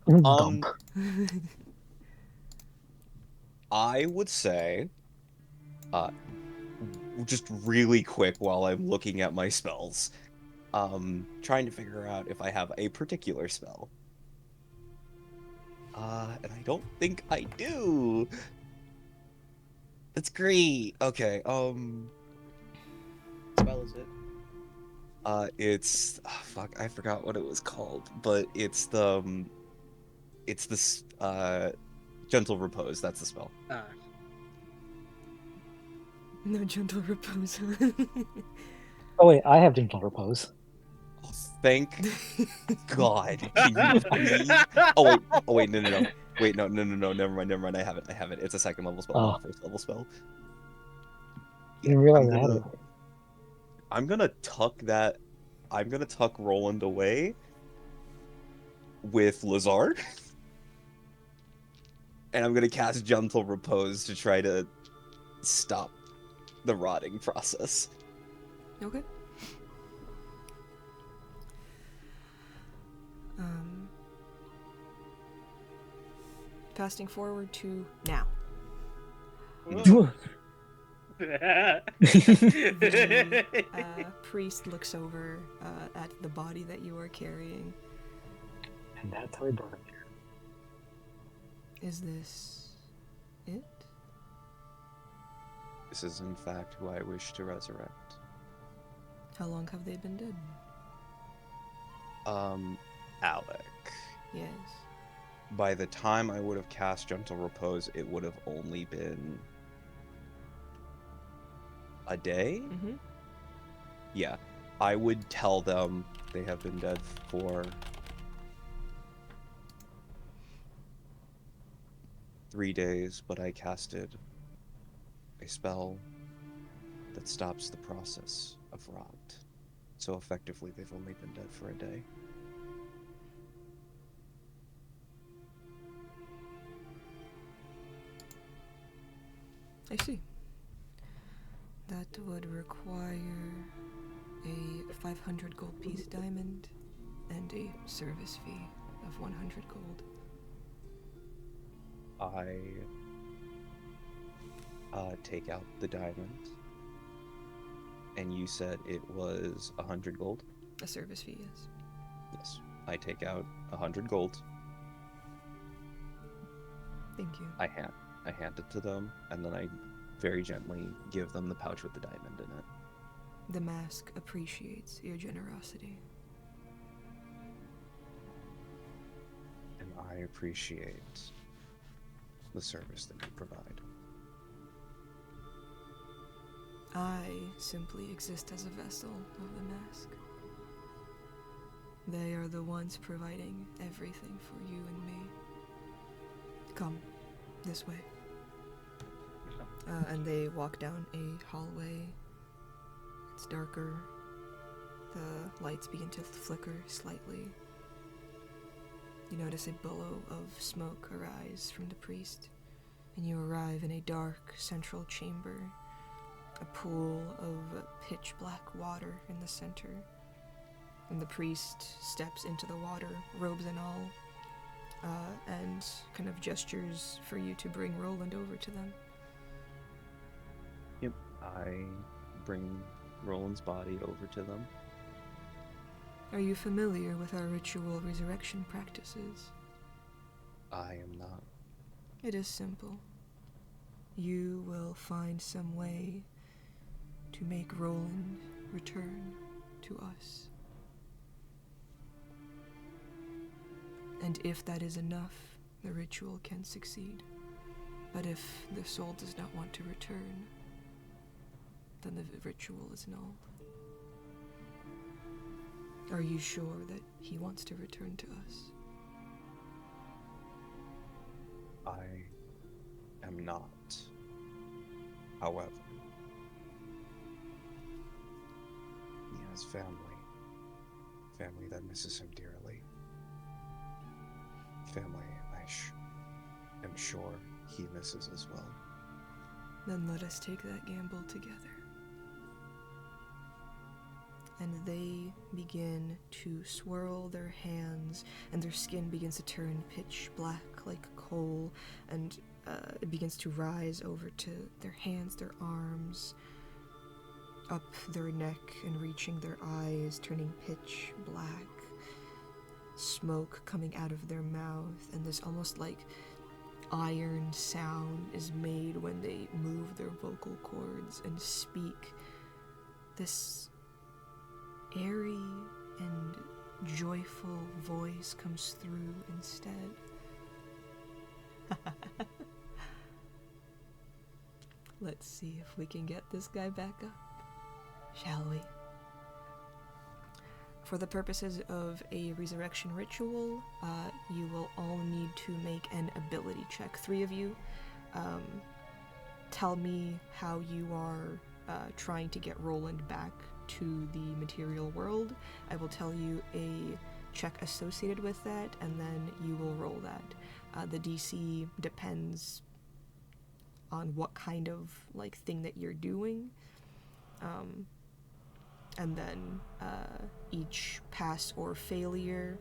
Dump. I would say, just really quick while I'm looking at my spells, trying to figure out if I have a particular spell. And I don't think I do. That's great. Okay, Spell is it? it's fuck, I forgot what it was called, but it's the gentle repose. That's the spell. No gentle repose. Oh wait, I have gentle repose. Oh, thank God. Can you please? Oh wait, no. Wait, no, never mind. I have it. It's a second level spell, not a first level spell. You didn't realize I'm I had gonna, it. I'm gonna tuck Roland away with Lazar. And I'm gonna cast Gentle Repose to try to stop the rotting process. Okay. Fasting forward to now. The priest looks over at the body that you are carrying. And that's how we brought him here. Is this it? This is in fact who I wish to resurrect. How long have they been dead? Alec. Yes. By the time I would have cast Gentle Repose, it would have only been a day? Mm-hmm. Yeah. I would tell them they have been dead for 3 days, but I casted a spell that stops the process of rot. So effectively, they've only been dead for a day. I see. That would require a 500 gold piece diamond and a service fee of 100 gold. I take out the diamond, and you said it was 100 gold? A service fee, yes. Yes. I take out 100 gold. Thank you. I hand it to them, and then I very gently give them the pouch with the diamond in it. The mask appreciates your generosity. And I appreciate the service that you provide. I simply exist as a vessel of the mask. They are the ones providing everything for you and me. Come, this way. And they walk down a hallway. It's darker. The lights begin to flicker slightly. You notice a billow of smoke arise from the priest, and you arrive in a dark central chamber, a pool of pitch black water in the center. And the priest steps into the water, robes and all, and kind of gestures for you to bring Roland over to them. Yep, I bring Roland's body over to them. Are you familiar with our ritual resurrection practices? I am not. It is simple. You will find some way to make Roland return to us. And if that is enough, the ritual can succeed. But if the soul does not want to return, then the ritual is null. Are you sure that he wants to return to us? I am not. However, he has family. Family that misses him dearly. Family I am sure he misses as well. Then let us take that gamble together. And they begin to swirl their hands, and their skin begins to turn pitch black like coal, and it begins to rise over to their hands, their arms, up their neck, and reaching their eyes, turning pitch black. Smoke coming out of their mouth, and this almost like iron sound is made when they move their vocal cords and speak. This airy and joyful voice comes through instead. Let's see if we can get this guy back up, shall we? For the purposes of a resurrection ritual, you will all need to make an ability check. 3 of you, tell me how you are trying to get Roland back to the material world. I will tell you a check associated with that, and then you will roll that. The DC depends on what kind of like thing that you're doing. And then each pass or failure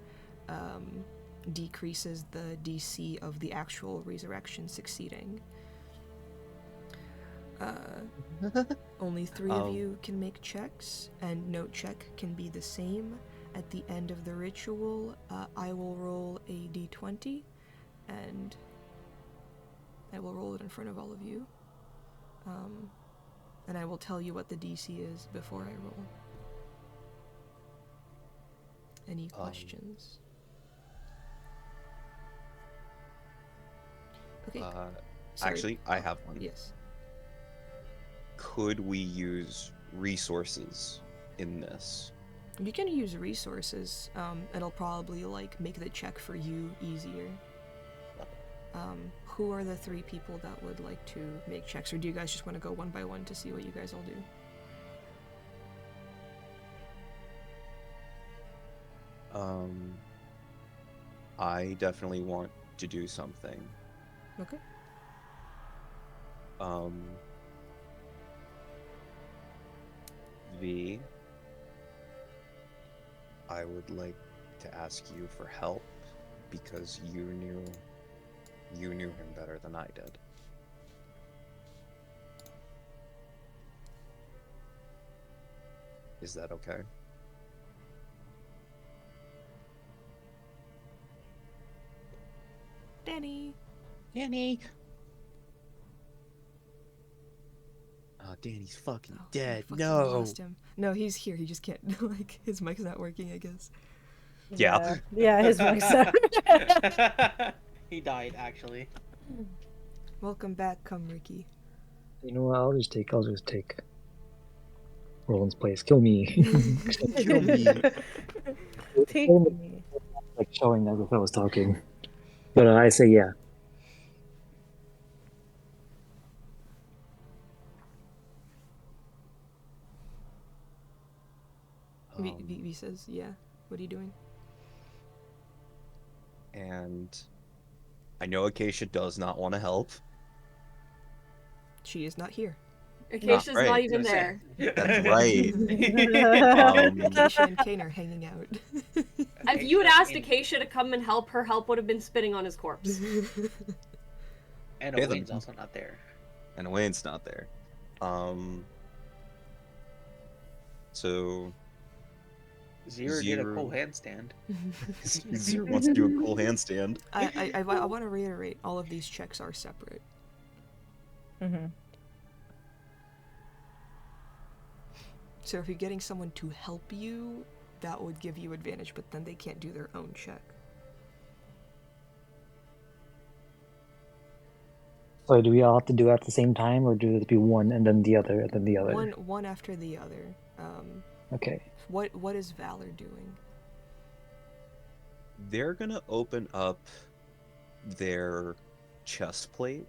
decreases the DC of the actual resurrection succeeding. Only 3 of you can make checks, and no check can be the same. At the end of the ritual, I will roll a d20, and I will roll it in front of all of you. And I will tell you what the DC is before I roll. Any questions? Okay. Sorry. Actually, I have one. Yes. Could we use resources in this? You can use resources. It'll probably like make the check for you easier. Who are the 3 people that would like to make checks, or do you guys just want to go one by one to see what you guys all do? I definitely want to do something. Okay. V, I would like to ask you for help because you knew him better than I did. Is that okay? Danny. Danny. Danny's fucking dead. Fuck, No. we lost him. No, he's here. He just can't. Like his mic's not working, I guess. Yeah. Yeah, his voice. He died, actually. Welcome back, come Ricky. You know what? I'll just take Roland's place. Kill me. Kill me. Take me. Like showing as if I was talking. But I say yeah. V says, yeah. What are you doing? And I know Acacia does not want to help. She is not here. Acacia's right. not even there. That's right. Acacia and Kane are hanging out. If you had asked Acacia to come and help, her help would have been spitting on his corpse. And Yeah, Owen's also not there. And Wayne's not there. So Zero did a cool handstand. Zero wants to do a cool handstand. I want to reiterate, all of these checks are separate. Mm-hmm. So if you're getting someone to help you, that would give you advantage, but then they can't do their own check. So do we all have to do it at the same time, or do it be one and then the other and then the other? One after the other. Okay. What is Valor doing? They're gonna open up their chest plate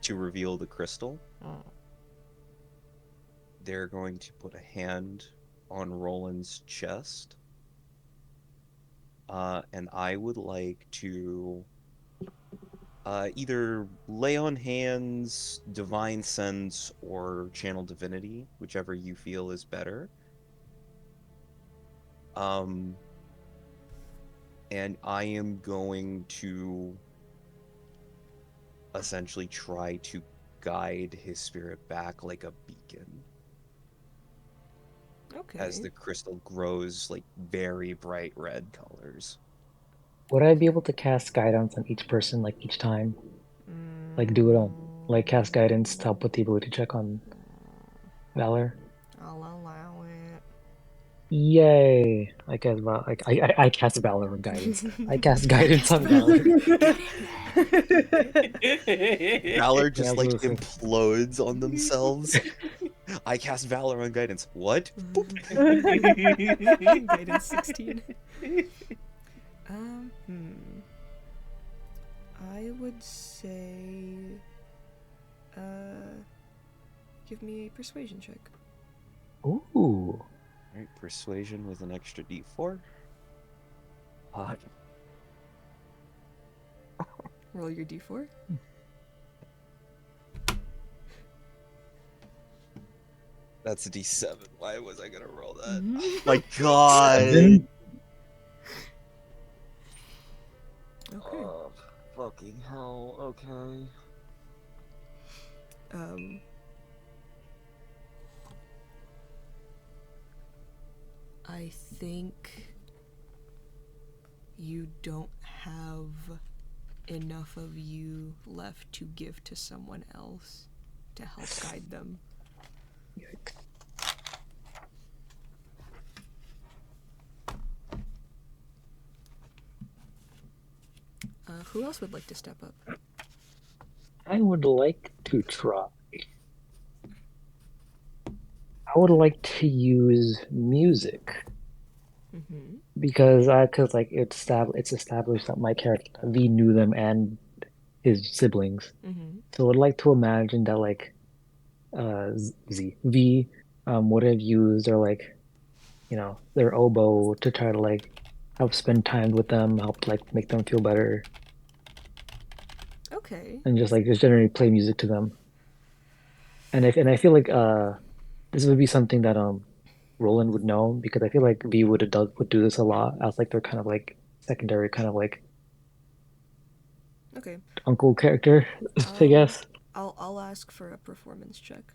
to reveal the crystal. They're going to put a hand on Roland's chest. And I would like to either lay on hands, divine sense, or channel divinity, whichever you feel is better. And I am going to essentially try to guide his spirit back like a beacon. Okay. As the crystal grows like very bright red colors. Would I be able to cast guidance on each person, like each time? Like do it on, like cast guidance to help with the ability check on Valor? I'll allow it. Yay! I cast Valor on guidance. I cast guidance on Valor. Valor just like listen. implodes on themselves. I cast Valor on guidance. What? Guidance 16. I would say, give me a persuasion check. Ooh. Alright, persuasion with an extra d4. Roll your d4. That's a d7. Why was I gonna roll that? My god! Okay. Fucking hell, okay. I think you don't have enough of you left to give to someone else to help guide them. Who else would like to step up? I would like to try. I would like to use music. Because like it's established that my character V knew them and his siblings. So I'd like to imagine that like V would have used their oboe to try to like help spend time with them, help like make them feel better. Okay. And just generally play music to them. And I feel like this would be something that Roland would know because I feel like V would do this a lot as like their kind of like secondary kind of like Okay. uncle character, I guess. I'll ask for a performance check.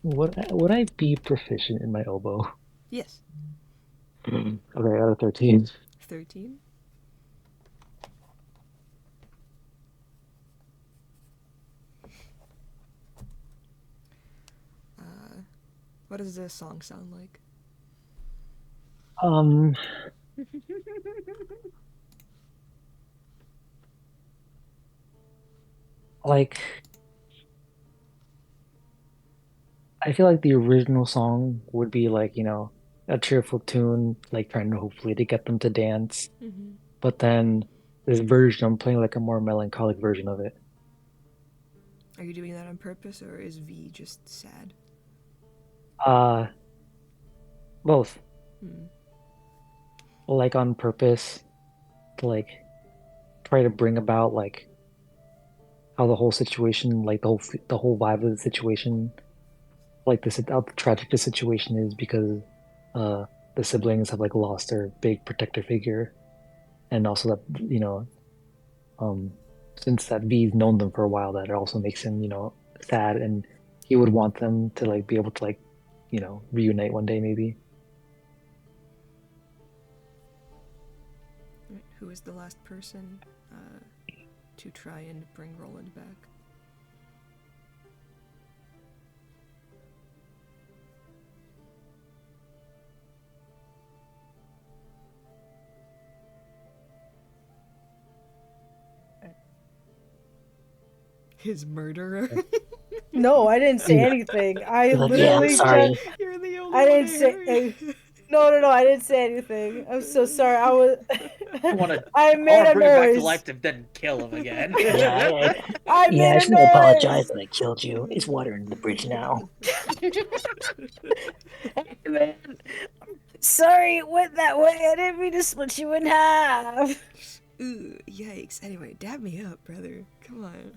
Would I be proficient in my oboe? Yes. Okay, out of 13. 13. What does this song sound like? Like I feel like the original song would be like, a cheerful tune, like trying to hopefully to get them to dance. Mm-hmm. But then this version, I'm playing like a more melancholic version of it. Are you doing that on purpose, or is V just sad? Both. Hmm. Like on purpose to like try to bring about like how the whole situation, like the whole vibe of the situation, like this how tragic the situation is because the siblings have like lost their big protector figure, and also that since that V's known them for a while, that it also makes him sad, and he would want them to like be able to like reunite one day maybe. Who is the last person to try and bring Roland back? His murderer. No, I didn't say anything. I Like, literally yeah, sorry. just. You're the only I one didn't say. No, I didn't say anything. I'm so sorry. I was. I made a bring him back to noise. life to then kill him again. Yeah, I yeah, made I a shouldn't noise. apologize that I killed you. It's water in the bridge now. Man, sorry it went that way. I didn't mean to split you in half. Ooh, yikes. Anyway, dab me up, brother. Come on.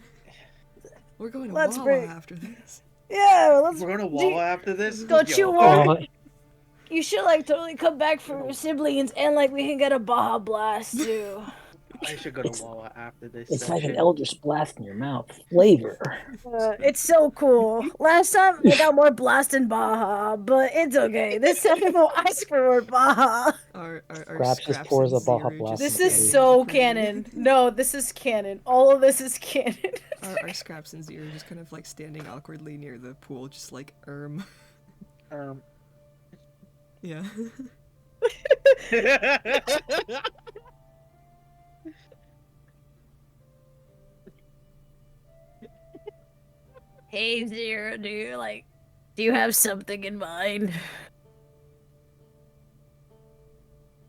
We're going to Let's Wawa break. after this. Yeah, let's. We're going to Wawa after this? Don't Yo, you want? Oh, You should like totally come back for your siblings, and like we can get a Baja Blast too. I should go to Wawa after this it's like an session. Eldritch blast in your mouth. Flavor. It's so cool. Last time I got more blast in Baja, but it's okay. This time we'll ask for more Baja. Our Scraps just pours and a Baja Zero Blast just This in the is face. so pretty- canon. No, this is canon. All of this is canon. Our Scraps and Zero just kind of like standing awkwardly near the pool, just like, Yeah. Hey Zero, do you have something in mind?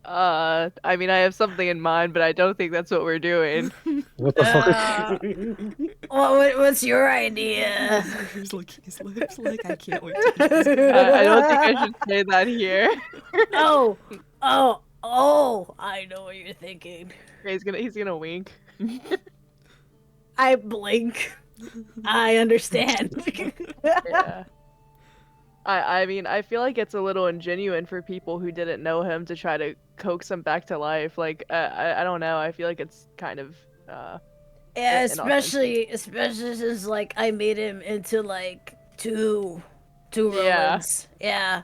I mean, I have something in mind, but I don't think that's what we're doing. What the fuck? What's your idea? Zero's licking his lips like, I can't wait to eat this. I don't think I should say that here. Oh, I know what you're thinking. Okay, he's gonna wink. I blink. I understand. Yeah. I mean, I feel like it's a little ingenuine for people who didn't know him to try to coax him back to life. Like, I don't know. I feel like it's kind of, Yeah, especially since like I made him into like two Rolands. Yeah.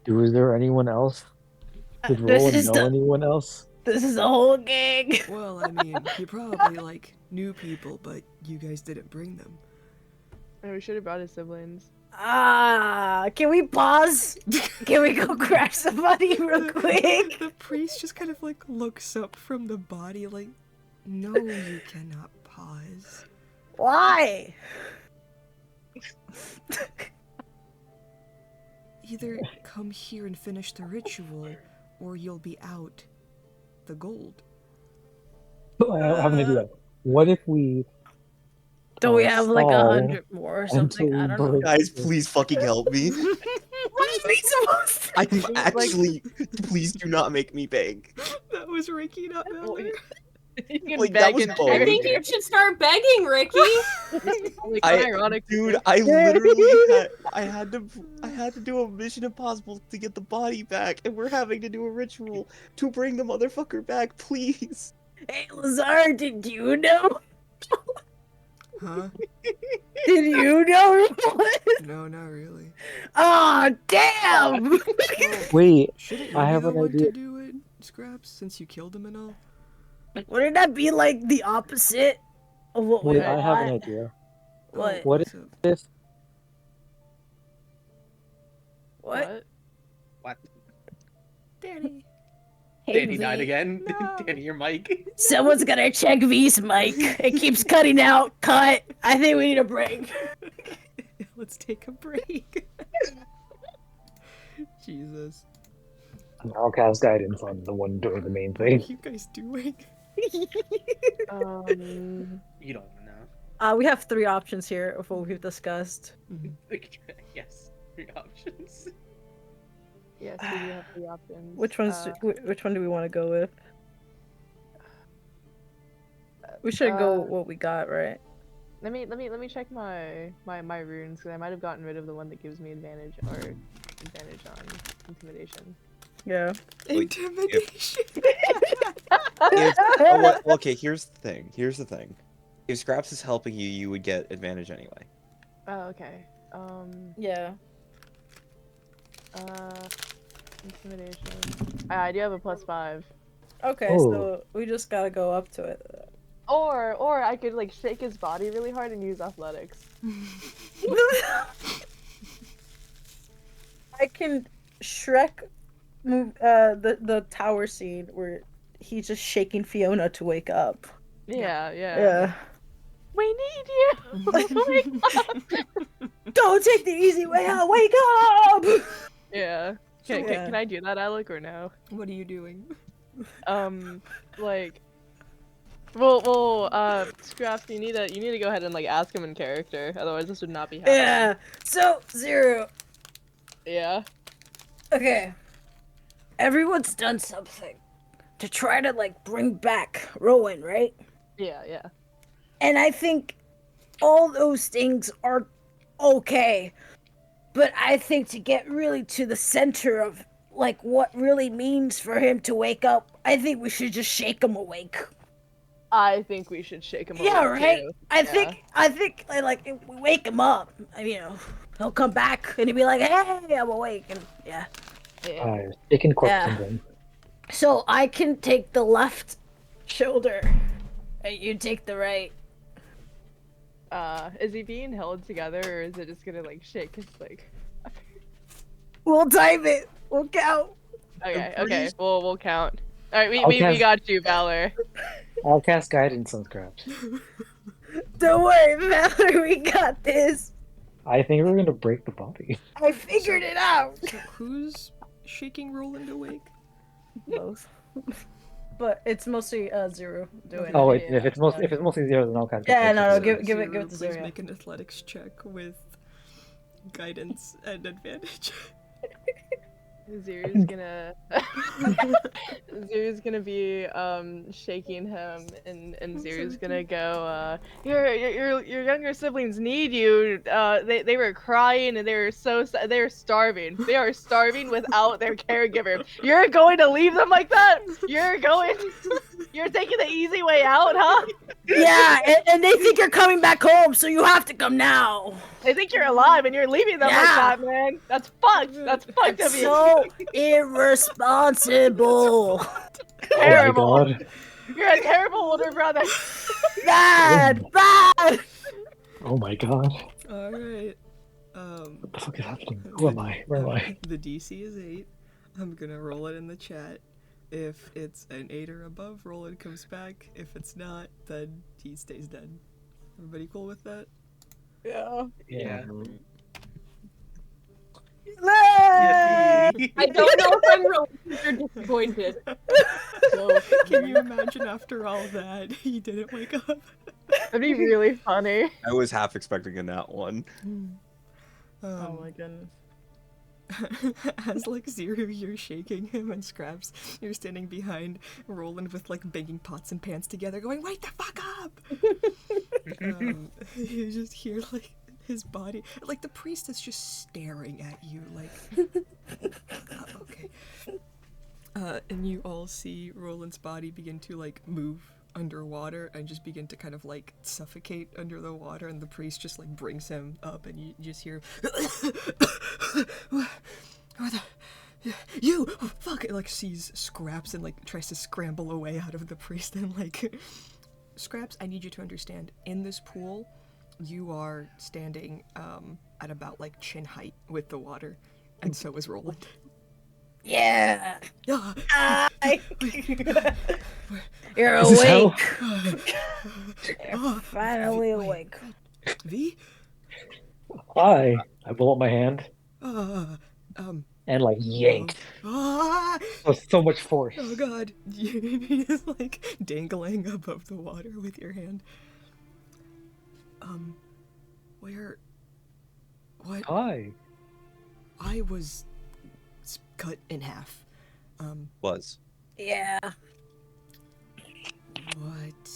Is there anyone else? Did This Roland is know the- anyone else? This is a whole gang. Well, I mean, he probably, like, knew people, but you guys didn't bring them. And we should have brought his siblings. Can we pause? Can we go crash somebody real quick? The priest just kind of, like, looks up from the body, like, no, you cannot pause. Why? Either come here and finish the ritual, or you'll be out the gold. I have an idea. What if we Don't we have like stall 100 more or something? until I we don't know. break Guys, this? please fucking help me. What are we supposed to I'm actually. Please do not make me beg. That was Ricky, not Miller. You can Like, that beg was and bold. I beg. think you should start begging, Ricky. Like, ironic. Dude, I literally had to do a Mission Impossible to get the body back, and we're having to do a ritual to bring the motherfucker back, please. Hey, Lazar, did you know? Huh? Did you know? No, not really. Aw, damn! Well, Wait, shouldn't you I be have the an one idea. to do it, Scraps, since you killed him and all? Wouldn't that be like the opposite of what we Wait, I have an want? idea. What? Oh, What what's up? if What? What? Danny. Hey, Danny died V. again. No. Danny, your mic. Someone's gonna check V's mic. It keeps cutting out. Cut. I think we need a break. Let's take a break. Jesus. I'll cast guidance on the one doing the main What are thing? you guys doing? You don't know. We have 3 options here of what we've discussed. Yes, 3 options. Yes, we do have 3 options. Which one do we want to go with? We should go with what we got, right? Let me check my runes, because I might have gotten rid of the one that gives me advantage on intimidation. Yeah. Wait, Intimidation. Okay, here's the thing. If Scraps is helping you, you would get advantage anyway. Oh, okay. Yeah. Intimidation. I do have a +5. Okay, Oh. so we just gotta go up to it. Or I could like shake his body really hard and use athletics. I can Shrek move the tower scene where he's just shaking Fiona to wake up. Yeah. Yeah. We need you. Wake up. Don't take the easy way out. Wake up. Yeah. Can Yeah. I do that, Alec, or no? What are you doing? Like. Well, Scraps, you need to go ahead and like ask him in character, otherwise this would not be happening. Yeah. So 0. Yeah. Okay. Everyone's done something to try to like bring back Rowan, right? Yeah. And I think all those things are okay. But I think to get really to the center of like what really means for him to wake up, I think we should just shake him awake. I think we should shake him Yeah, awake, right? too. I think like if we wake him up, you know, he'll come back and he'll be like, "Hey, I'm awake." And yeah. Yeah. Chicken corpse Yeah. syndrome. So I can take the left shoulder and you take the right. Is he being held together, or is it just gonna like shake his like? We'll time it. We'll count. Okay. We'll count. All right, we cast- got you, Valor. I'll cast guidance on Scraps. Don't worry, Valerie, we got this. I think we're gonna break the body. I figured it out. So who's shaking Roland awake? Both. But it's mostly 0 doing Oh it. wait, if it's mostly 0, then I'll cast. Yeah, guidance. no, So give it to please Zero. make an athletics check with guidance and advantage. Zeru's gonna be shaking him, and Zeru's gonna go your younger siblings need you. They were crying and they were starving. They are starving without their caregiver. You're going to leave them like that? You're taking the easy way out, huh? Yeah, and they think you're coming back home, so you have to come now. They think you're alive and you're leaving them like Yeah. that, man. That's fucked. That's fucked of you. So irresponsible. Terrible. Oh my god. You're a terrible older brother. Bad. Oh my god. Alright. What the fuck is happening? Who am I? Where am I? The DC is 8. I'm gonna roll it in the chat. If it's an 8 or above, Roland comes back. If it's not, then he stays dead. Everybody cool with that? Yeah. Yeah. I don't know if I'm relieved or disappointed. So, can you imagine after all that, he didn't wake up? That'd be really funny. I was half expecting a nat one. Oh my goodness. As like Zero, you're shaking him, and Scraps, you're standing behind Roland with like banging pots and pans together, going, "Wake the fuck up!" You just hear like his body, like the priest is just staring at you, like, okay. And you all see Roland's body begin to like move underwater and just begin to kind of like suffocate under the water, and the priest just like brings him up, and you just hear what the you fuck it, like sees Scraps and like tries to scramble away out of the priest, and like Scraps, I need you to understand, in this pool you are standing at about like chin height with the water, and so is Roland. Yeah. Ah. You're Is this hell? awake. You're finally awake. V? Hi. I blow up my hand Um. and like yank. Ah! With so much force. Oh god. You're just like dangling above the water with your hand. Where? What? Hi. I was cut in half. Was. Yeah. What?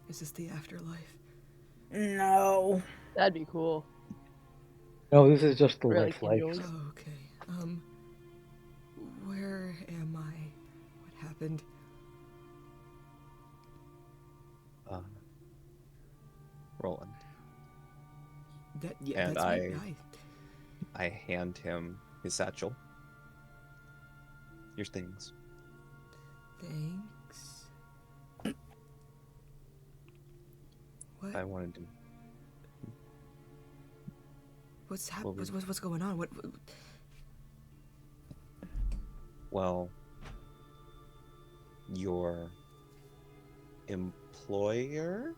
Is this the afterlife? No. That'd be cool. No, this is just the Really, life life. Kindles. Oh, okay. Where am I? What happened? Roland. Yeah, And that's me. I hand him his satchel. Your things. Thanks. What? I wanted to. What's what's going on? What? Well, your employer?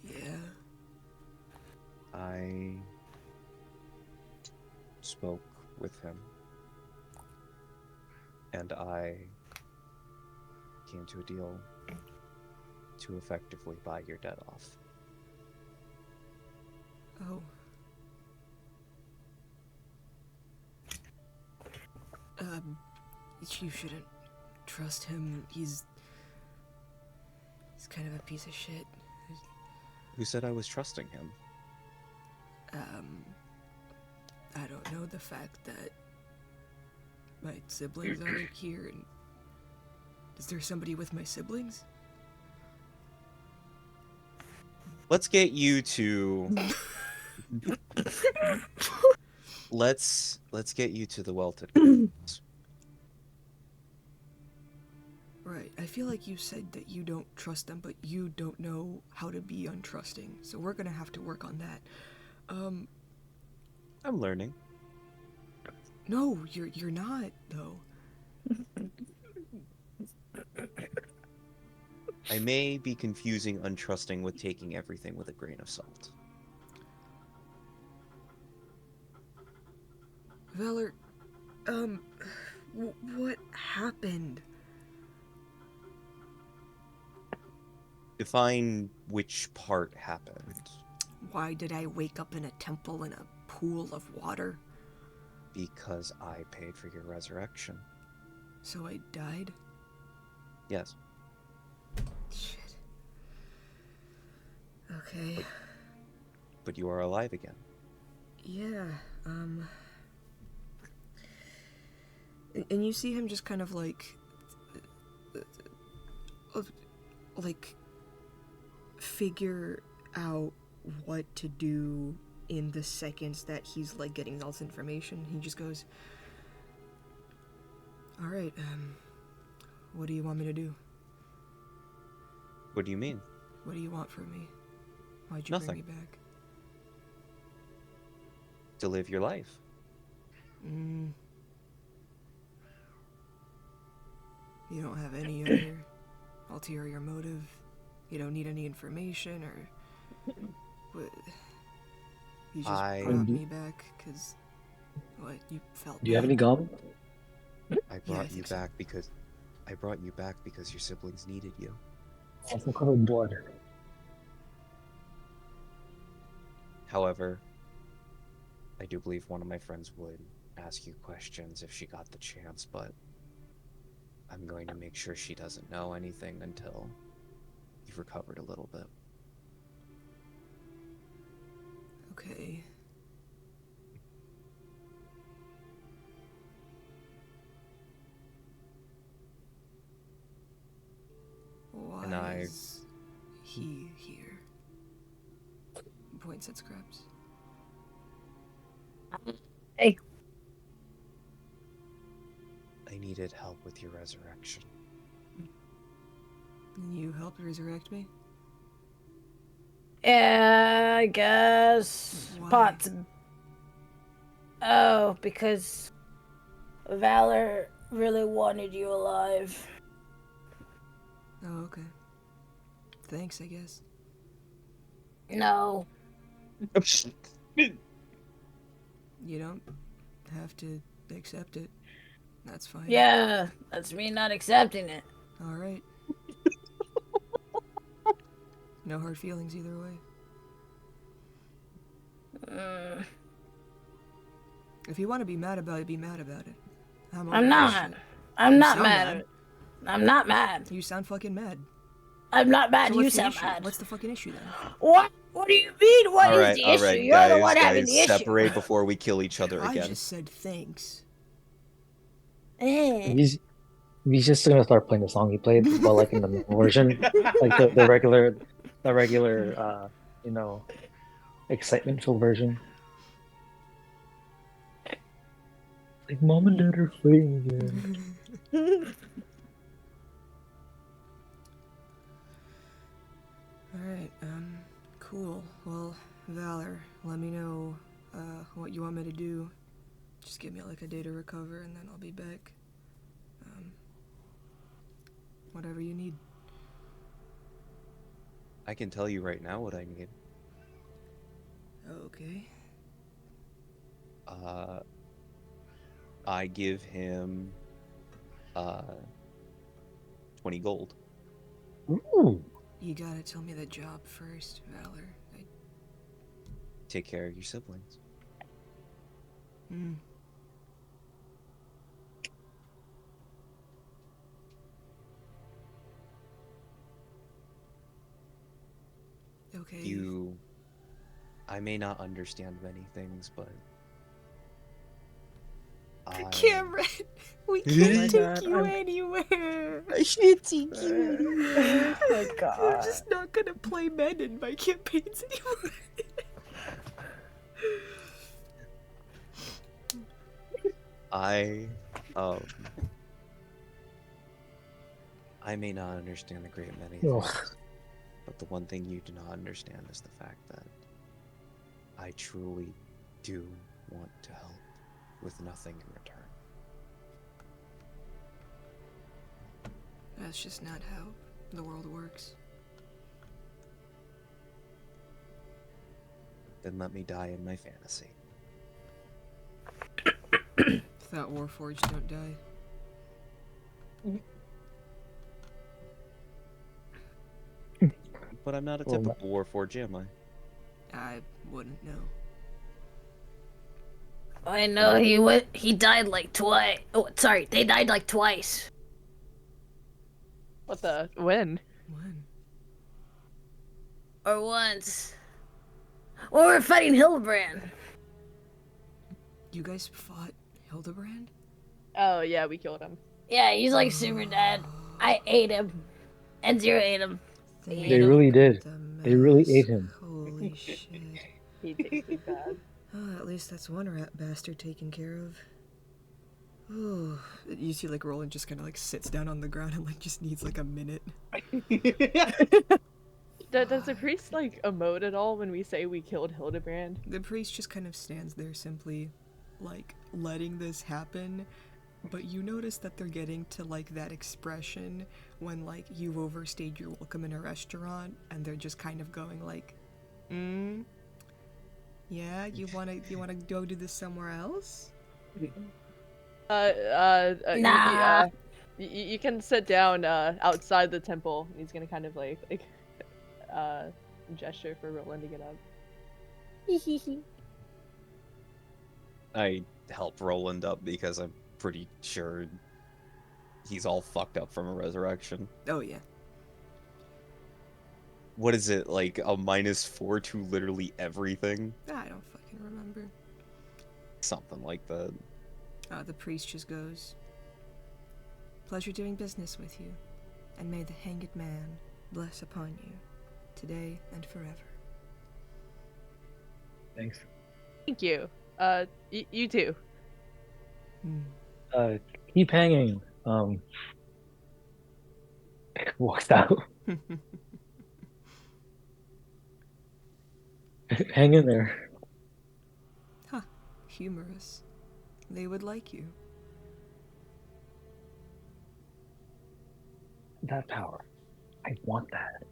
Yeah. I spoke with him, and I came to a deal to effectively buy your debt off. Oh. You shouldn't trust him. He's kind of a piece of shit. Who said I was trusting him? I don't know, the fact that my siblings aren't here, and is there somebody with my siblings? Let's get you to let's get you to the Welton. Right, I feel like you said that you don't trust them, but you don't know how to be untrusting, so we're gonna have to work on that. I'm learning. No, you're not, though. I may be confusing untrusting with taking everything with a grain of salt. Valor, what happened? Define which part happened. Why did I wake up in a temple in a pool of water? Because I paid for your resurrection. So I died? Yes. Shit. Okay. But you are alive again. Yeah, and you see him just kind of like figure out what to do in the seconds that he's like getting all this information. He just goes, all right, what do you want me to do? What do you mean? What do you want from me? Why'd you Nothing. bring me back? To live your life. You don't have any other ulterior motive? You don't need any information, or what? You just brought me back because what? You felt. Do you have any gum? I brought you back because your siblings needed you. Also covered blood. However, I do believe one of my friends would ask you questions if she got the chance, but I'm going to make sure she doesn't know anything until you've recovered a little bit. Okay. Why And I- is he here? Points at Scraps. Hey, I needed help with your resurrection. And you helped resurrect me? yeah, I guess. Why? Pots. Oh, because Valor really wanted you alive. Oh, okay. Thanks, I guess. No. You don't have to accept it. That's fine. Yeah, that's me not accepting it. Alright. No hard feelings either way. If you want to be mad about it, be mad about it. I'm over I'm this not. shit. I'm You not sound mad. mad. I'm not mad. You sound fucking mad. I'm not mad. So You what's the sound issue? mad. What's the fucking issue then? What? What do you mean? What is the issue? You're guys, the one having the issue. separate before we kill each other I again. just said thanks. Eh. He's just gonna start playing the song he played, but like in the normal version, like the regular, excitement-filled version. Like mom and dad are fighting again. Alright, cool. Well, Valor, let me know, what you want me to do. Just give me like a day to recover and then I'll be back. Whatever you need. I can tell you right now what I need. Okay. I give him 20 gold. Ooh. You gotta tell me the job first, Valor. Take care of your siblings. Okay. I may not understand many things, but Cameron, we can't take you anywhere. I should take you anywhere. Oh my god. I'm just not gonna play men in my campaigns anymore. I may not understand a great many Oh. things, but the one thing you do not understand is the fact that I truly do want to help with nothing in return. That's just not how the world works. Then let me die in my fantasy. Without Warforged, don't die. But I'm not a Well, typical Warforged, am I? I wouldn't know. I know he died like twice. Oh, sorry, they died like twice. What the? When? When? Or once. When we were fighting Hildebrand. You guys fought Hildebrand? Oh yeah, we killed him. Yeah, he's like super dead. I ate him. And Zero ate him. They really did. They really ate him. Holy shit. He tasted bad. Oh, at least that's one rat bastard taken care of. Oh, you see like Roland just kind of like sits down on the ground and like just needs like a minute. Does the priest like emote at all when we say we killed Hildebrand? The priest just kind of stands there simply like letting this happen, but you notice that they're getting to like that expression when like you've overstayed your welcome in a restaurant and they're just kind of going like, yeah, you wanna go do this somewhere else? Nah. You can sit down outside the temple. He's gonna kind of like gesture for Roland to get up. I help Roland up because I'm pretty sure he's all fucked up from a resurrection. Oh yeah. What is it, like a -4 to literally everything? I don't fucking remember. Something like that. The priest just goes, "Pleasure doing business with you, and may the hanged man bless upon you, today and forever." Thanks. Thank you. You too. Keep hanging. Walks out. Hang in there. Huh. Humorous. They would like you. That power. I want that.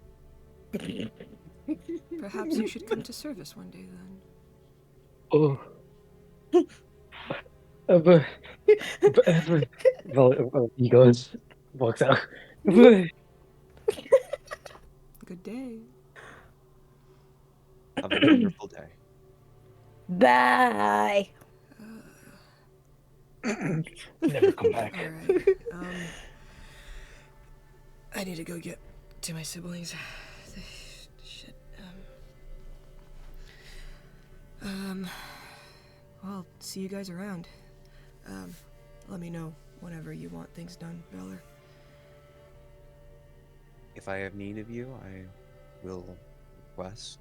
Perhaps you should come to service one day then. Oh. Well, he goes, walks out. Good day. Have a wonderful day. Bye. Never come back. Alright. I need to go get to my siblings. Shit. Well, see you guys around. Let me know whenever you want things done, Valor. If I have need of you, I will request.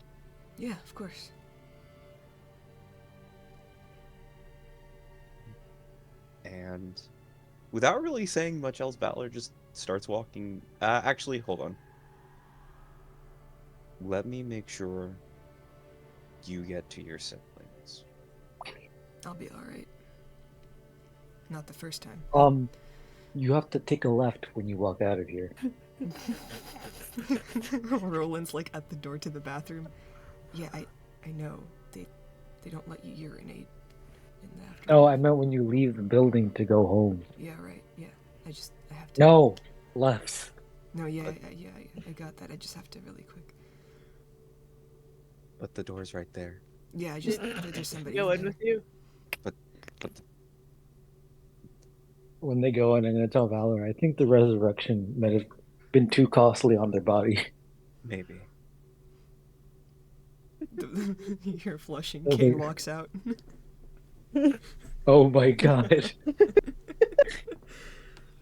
Yeah, of course. And without really saying much else, Valor just starts walking. Actually, hold on. Let me make sure you get to your siblings. I'll be alright. Not the first time. You have to take a left when you walk out of here. Roland's like at the door to the bathroom. Yeah, I know. They don't let you urinate in the afternoon. Oh, I meant when you leave the building to go home. Yeah, right. Yeah. I have to. No, left. No, yeah, I got that. I just have to really quick. But the door's right there. Yeah, there's somebody Go over in there. with you. But When they go in, I'm gonna tell Valor, I think the resurrection might have been too costly on their body. maybe. You're flushing. Okay. Kane walks out. Oh my god.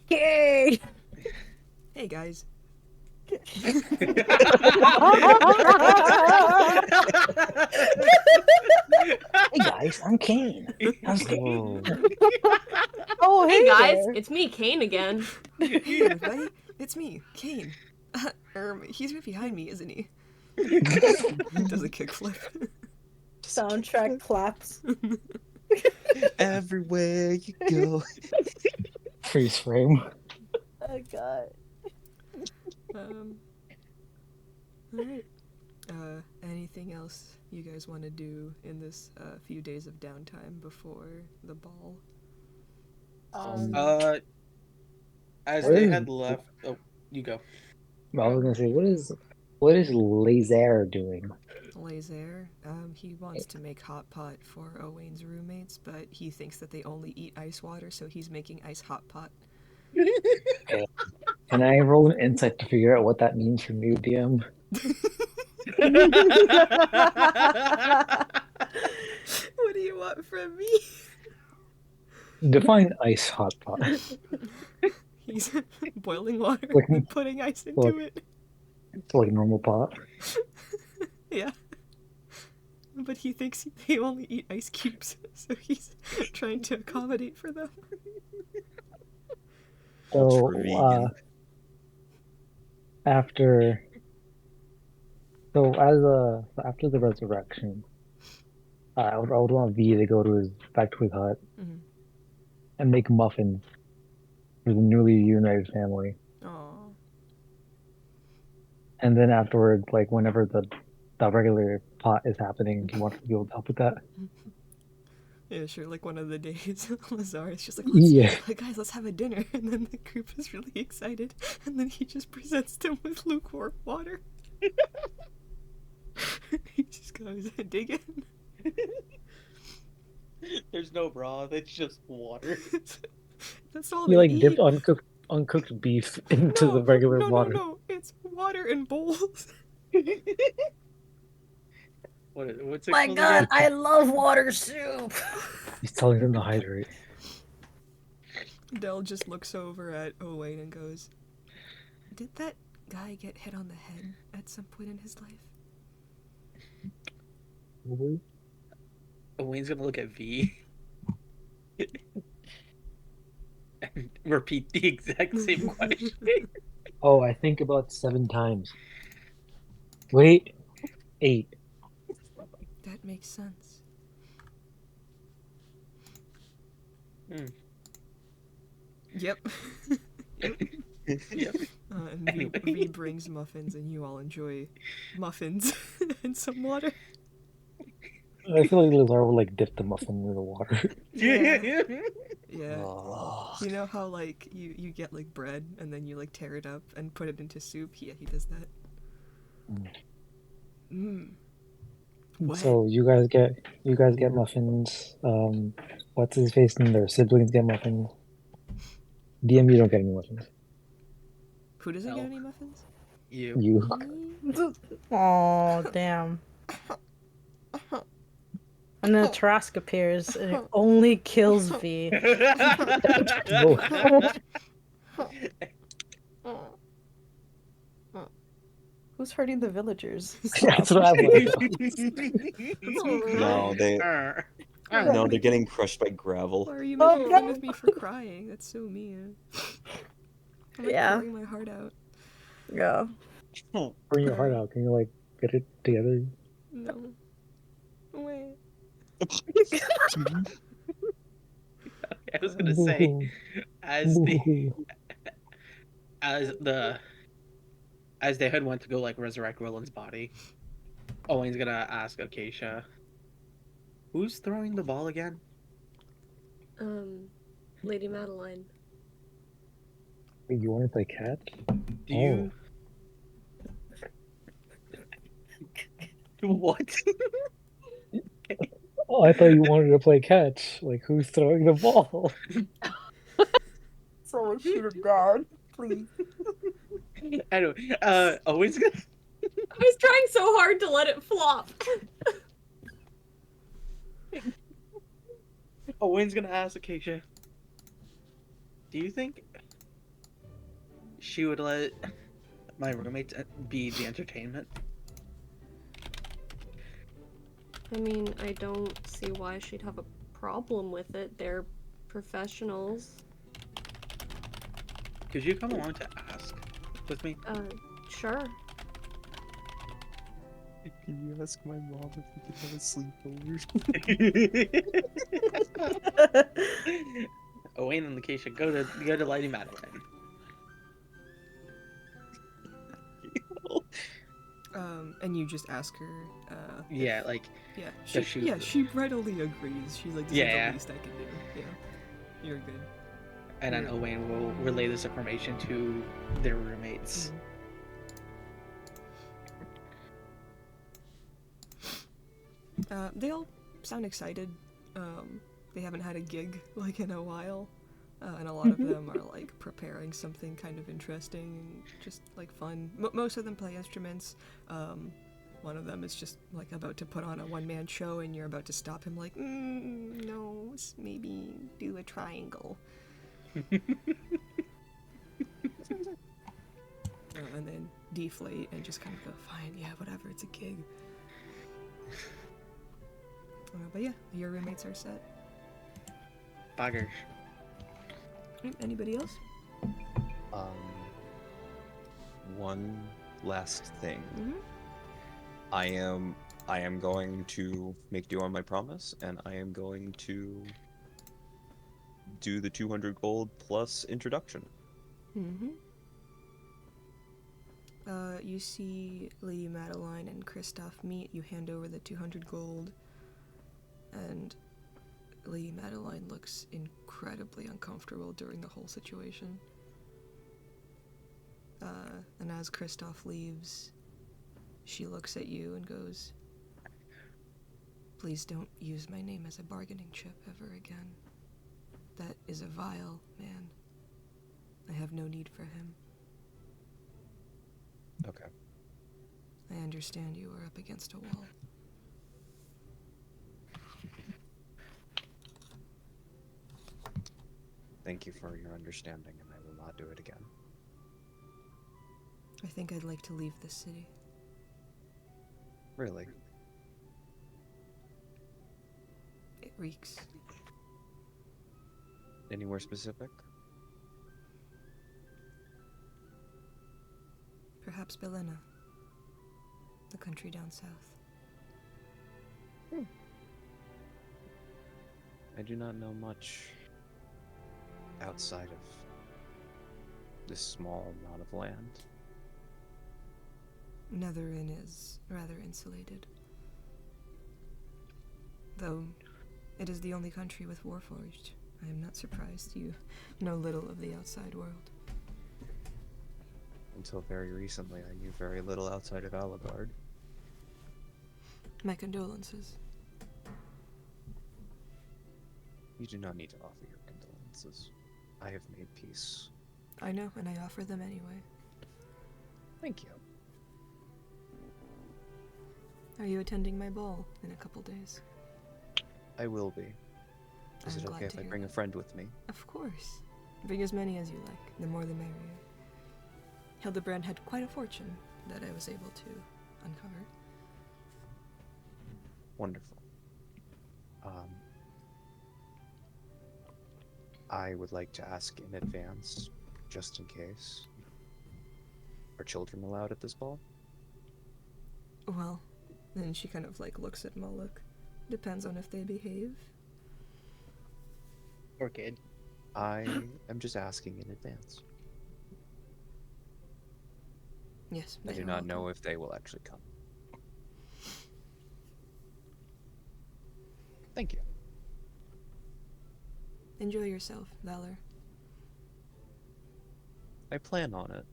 Yay! Hey guys. Hey guys, I'm Kane. How's it Whoa. Oh, Hey guys, there. it's me, Kane again. Hey everybody, it's me, Kane. He's right behind me, isn't he? Does a kickflip. Soundtrack claps. Everywhere you go. Freeze frame. Oh god. Alright. Anything else you guys want to do in this few days of downtime before the ball? As What they is- had left. Oh, you go. I was gonna say, what is Laser doing? Laser, he wants to make hot pot for Owain's roommates, but he thinks that they only eat ice water, so he's making ice hot pot. Can I roll an insight to figure out what that means for new DM? What do you want from me? Define ice hot pot. He's boiling water Like- and putting ice into like- it. It's like a normal pot. Yeah. But he thinks they only eat ice cubes, so he's trying to accommodate for them. So Ultra vegan. after after the resurrection, I would want V to go back to his hut Mhm. and make muffins for the newly united family. Aww. And then afterwards, like whenever the regular pot is happening, he wants to be able to help with that. Yeah, sure, like one of the days, Lazar is just like, Yeah. guys, let's have a dinner. And then the group is really excited. And then he just presents them with lukewarm water. He just goes, dig in. There's no broth. It's just water. That's all You they like dip eat. uncooked beef into the regular water. No. It's water in bowls. What's it My called God, again? I love water soup. He's telling them to hydrate. Dell just looks over at Owain and goes, "Did that guy get hit on the head at some point in his life?" Wayne's gonna look at V and repeat the exact same question. Oh, I think about 7 times. Wait, 8. That makes sense. Yep. Yep. And Anyway. V brings muffins, and you all enjoy muffins and some water. I feel like Lazar would like dip the muffin in the water. Yeah. Yeah. Oh. You know how like you get like bread and then you like tear it up and put it into soup? Yeah, he does that. What? So you guys get muffins. What's his face and their siblings get muffins. DM, you don't get any muffins. Who doesn't No. get any muffins? You. You. Oh, damn. And then Tarask appears and it only kills V. No. Who's hurting the villagers? That's what I want to know. No, they're getting crushed by gravel. Why are you making fun of me for crying? That's so mean. I'm like Yeah. pouring my heart out. Yeah. Bring your heart out. Can you like get it together? No. Wait. I was gonna say, Boo-hoo. as Boo-hoo. the head went to go like resurrect Willen's body, Owen's gonna ask Acacia, "Who's throwing the ball again?" Lady Madeline. Wait, you want to play catch? Do you? What? Oh, I thought you wanted to play catch. Like, who's throwing the ball? Someone shoot him down, please. Anyway, Owen's gonna. I was trying so hard to let it flop. Owen's gonna ask Acacia, "Do you think she would let my roommates be the entertainment?" I mean, I don't see why she'd have a problem with it. They're professionals. Could you come along to ask with me? Sure. Can you ask my mom if we could have a sleepover? Owen and Acacia go to Lady Madeline. And you just ask her. Yeah, like. Yeah, does she- she readily agrees. She's like, "This is Yeah. the least I can do." Yeah, you're good. And then Owen will relay this information to their roommates. They all sound excited. They haven't had a gig like in a while, and a lot of them are like preparing something kind of interesting and just like fun. Most of them play instruments. One of them is just like about to put on a one-man show, and you're about to stop him like, no, maybe do a triangle. And then deflate and just kind of go, fine, yeah, whatever, it's a gig. But yeah, your roommates are set. Buggers. Anybody else? One last thing. Mm-hmm. I am going to make do on my promise, and I am going to do the 200 gold plus introduction. Mm-hmm. You see Lady Madeline and Kristoff meet. You hand over the 200 gold, and Lady Madeline looks incredibly uncomfortable during the whole situation. And as Kristoff leaves, she looks at you and goes, Please don't use my name as a bargaining chip ever again. That is a vile man. I have no need for him. Okay. I understand you are up against a wall. Thank you for your understanding, and I will not do it again. I think I'd like to leave this city. Really? It reeks. Anywhere specific? Perhaps Belena, the country down south. I do not know much outside of this small amount of land. Netherin is rather insulated. Though it is the only country with Warforged, I am not surprised you know little of the outside world. Until very recently, I knew very little outside of Alagard. My condolences. You do not need to offer your condolences. I have made peace. I know, and I offer them anyway. Thank you. Are you attending my ball in a couple days? I will be. Is I'm it glad okay to if I hear bring a that. friend with me? Of course. Bring as many as you like. The more the merrier. Hildebrand had quite a fortune that I was able to uncover. Wonderful. I would like to ask in advance, just in case. Are children allowed at this ball? Well, then she kind of like looks at Moloch. Depends on if they behave. Poor kid. I am just asking in advance. Yes, I they do are not welcome. know if they will actually come. Thank you. Enjoy yourself, Valor. I plan on it.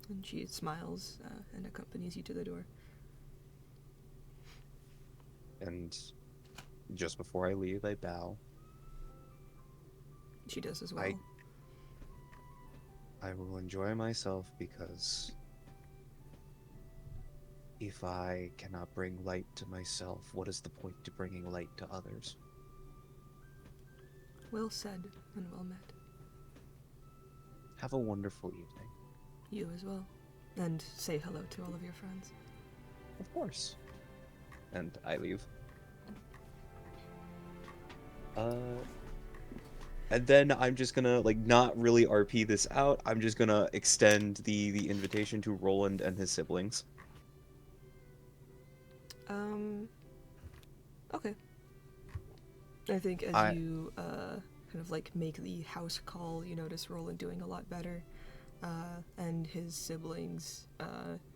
And she smiles and accompanies you to the door. And just before I leave, I bow. She does as well. I will enjoy myself because if I cannot bring light to myself, what is the point to bringing light to others? Well said and well met. Have a wonderful evening. You as well. And say hello to all of your friends. Of course. And I leave. And then I'm just gonna, like, not really RP this out. I'm just gonna extend the invitation to Roland and his siblings. Okay. I think as you kind of like make the house call, you notice Roland doing a lot better. And his siblings,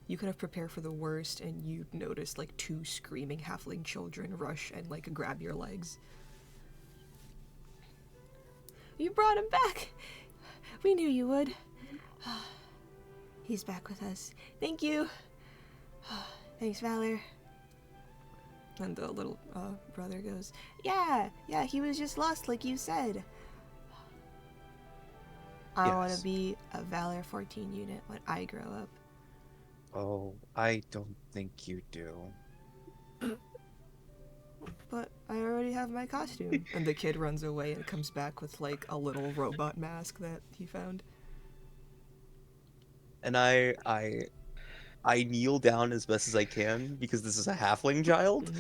you kind of prepare for the worst, and you notice like two screaming halfling children rush and like grab your legs. You brought him back! We knew you would. He's back with us. Thank you! Thanks, Valor. And the little brother goes, Yeah, he was just lost like you said. I want Yes. to be a Valor 14 unit when I grow up. Oh, I don't think you do. But I already have my costume. And the kid runs away and comes back with like a little robot mask that he found. And I kneel down as best as I can because this is a halfling child.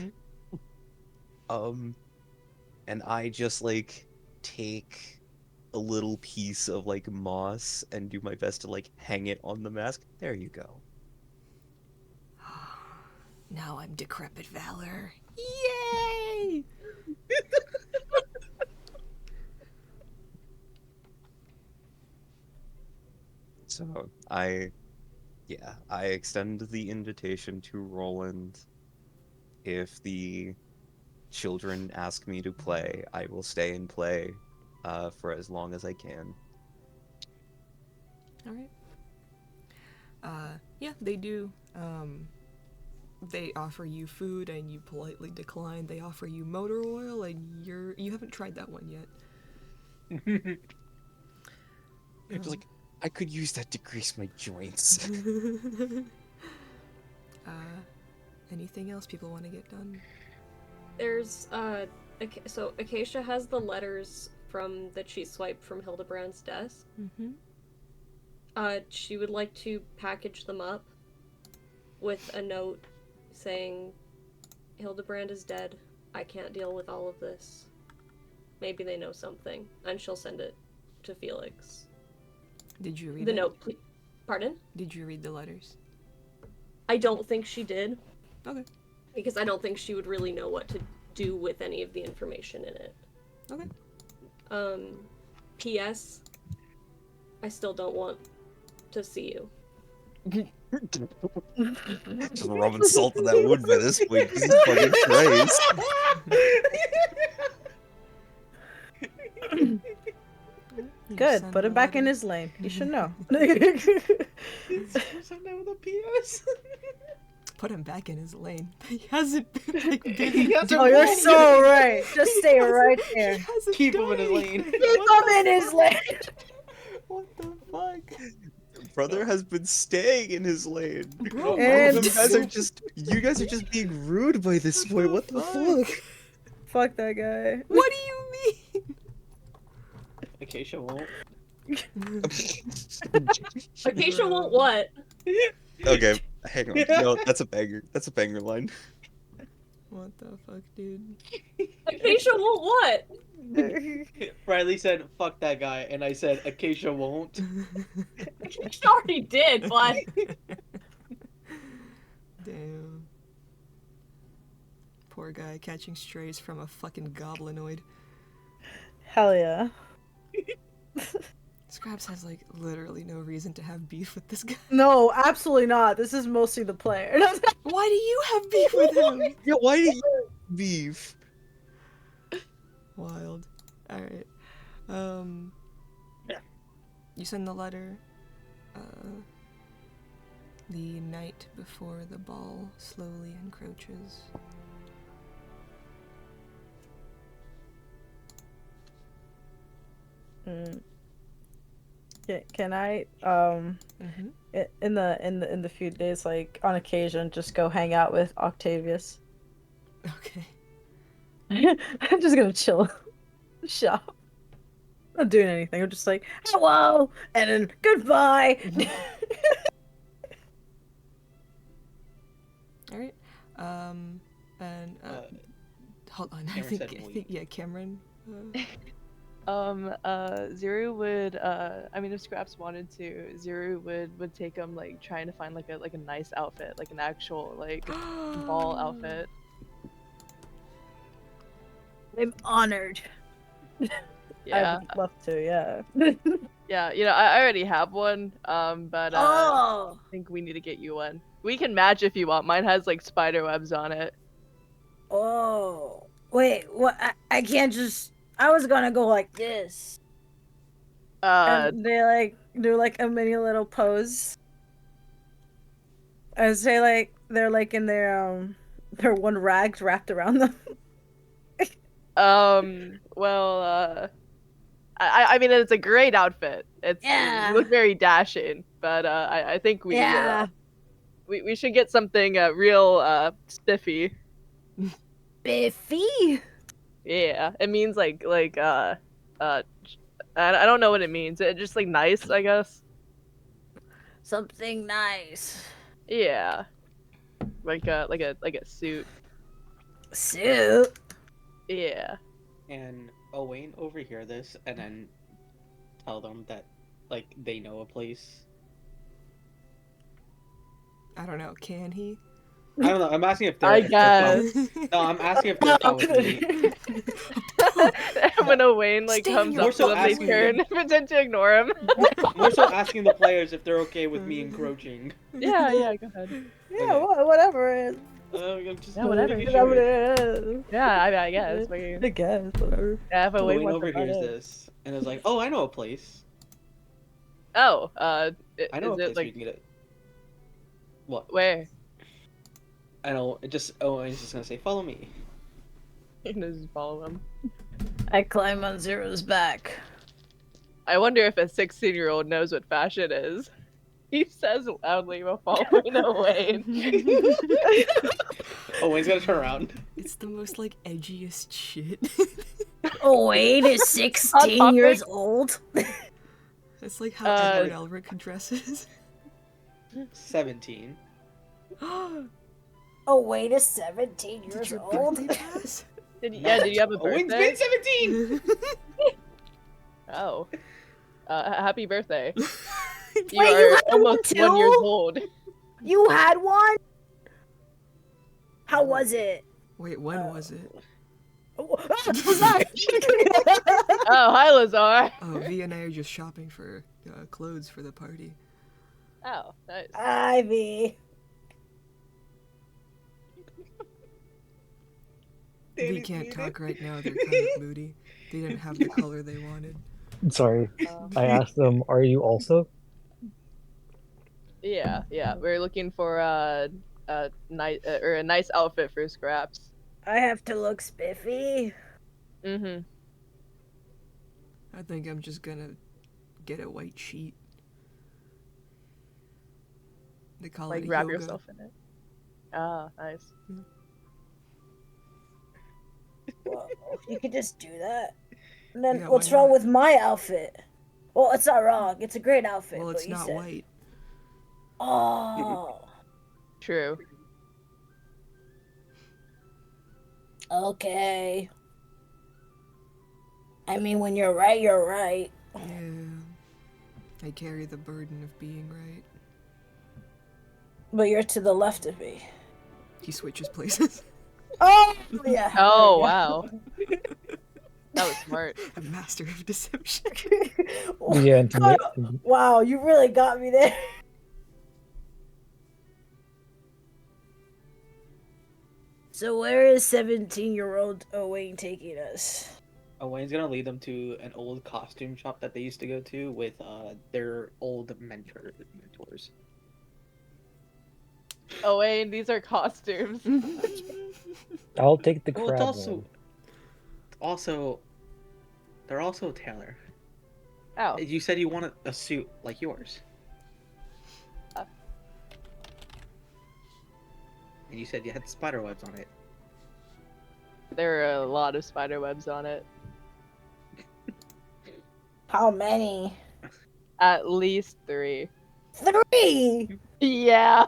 And I just like take a little piece of like moss and do my best to like hang it on the mask. There you go. Now I'm decrepit Valor. Yay! So I extend the invitation to Roland. If the children ask me to play, I will stay and play for as long as I can. Alright. Yeah, they do they offer you food and you politely decline. They offer you motor oil and you haven't tried that one yet. It's like, I could use that to grease my joints. Anything else people want to get done? There's so Acacia has the letters from that she swiped from Hildebrand's desk. Mm-hmm. She would like to package them up with a note saying, Hildebrand is dead. I can't deal with all of this. Maybe they know something. And she'll send it to Felix. Did you read the it? note? Pardon? Did you read the letters? I don't think she did. Okay. Because I don't think she would really know what to do with any of the information in it. Okay. P.S. I still don't want to see you. Just rubbing salt in that wound by this point. Jesus fucking Christ. Good. Put him back in his lane. You should know. Something with a PS. Put him back in his lane. He hasn't been Oh, you're so right. Just stay right there. Keep him in his lane. Keep him in his lane. What the fuck? Brother has been staying in his lane. Bro, And- you guys are just being rude by this point. What the fuck? Fuck that guy. What do you mean? Acacia won't. Acacia won't what? Okay, hang on. No, that's a banger. That's a banger line. What the fuck, dude? Acacia won't what? Riley said, fuck that guy, and I said, Acacia won't. Acacia already did, but... Damn. Poor guy catching strays from a fucking goblinoid. Hell yeah. Scraps has, like, literally no reason to have beef with this guy. No, absolutely not. This is mostly the player. Why do you have beef with him? Yeah, why do you beef? Wild. Alright. You send the letter. The night before the ball slowly encroaches. Can I Mm-hmm. in the few days, like on occasion, just go hang out with Octavius? Okay. I'm just gonna chill, shop. Not doing anything. I'm just like hello and then goodbye. Alright. And hold on. I Cameron said think yeah, Cameron. Zuru would I mean if Scraps wanted to, Zuru would take him like trying to find like a nice outfit, like an actual like ball outfit. I'm honored. Yeah. I would love to. Yeah. Yeah, you know, I already have one, but Oh. I think we need to get you one. We can match if you want. Mine has like spider webs on it. Oh. Wait. What? I can't just. I was gonna go like this. And they like do like a mini little pose. I would say like they're like in their one rags wrapped around them. Well, I mean it's a great outfit. Yeah. You look very dashing, but I think we should get something real spiffy. Biffy. Yeah, it means like I don't know what it means. It just like nice, I guess. Something nice. Yeah, like a suit. Suit. Yeah. And Owain overhear this and then tell them that like they know a place. I don't know. Can he? I don't know. I'm asking if they're. I if they're guess. fine- No, I'm asking if they're fine with me. When Owain like Stay in comes your up to them, they asking turn and pretend to ignore him. More so asking the players if they're okay with me encroaching. Yeah, go ahead. Yeah. Whatever. I'm just Yeah, whatever. making Whatever sure. it is. Yeah, I guess. I guess. Whatever. Yeah, if Owain Owain wants to butt overhears in. this and is like, "Oh, I know a place. Oh, I know a is place it we like can get it." What? where? I know. It just Owen's just gonna say, "Follow me." You can just follow him. I climb on Zero's back. I wonder if a 16-year-old knows what fashion is. He says loudly while following Owen. Owen's gonna turn around. It's the most like edgiest shit. Oh, Wade is 16 years old. That's like how Edward Elric dresses. 17. Oh, Wade is 17 Did years your old. birthday pass? Did you have a Owen's birthday? been 17. Oh. Happy birthday. You Wait, are you had almost one 1 years too? old. You had one? How was it? Wait, when was it? Sorry. Oh, hi, Lazar. Oh, V and I are just shopping for clothes for the party. Oh, nice. Ivy. We can't talk right now, they're kind of moody. They didn't have the color they wanted. Sorry. I asked them, are you also? Yeah. We're looking for a nice outfit for Scraps. I have to look spiffy. Mm-hmm. I think I'm just gonna get a white sheet. They call Like it wrap yoga. yourself in it. Ah, nice. Well, you could just do that. And then Yeah, what's why wrong not? with my outfit? Well, it's not wrong. It's a great outfit. Well, but it's you not said... white. Oh. True. Okay. I mean, when you're right, you're right. Yeah. I carry the burden of being right. But you're to the left of me. He switches places. Oh, yeah. Oh, wow. That was smart. A master of deception. Yeah, and to make, Wow, you really got me there. So where is 17-year-old Owain taking us? Owen's gonna lead them to an old costume shop that they used to go to with their old mentors. Oh, wait, these are costumes. I'll take the Well, it's crab one. also, they're also tailor. Oh. You said you wanted a suit like yours. And you said you had spider webs on it. There are a lot of spider webs on it. How many? At least 3. 3! Yeah.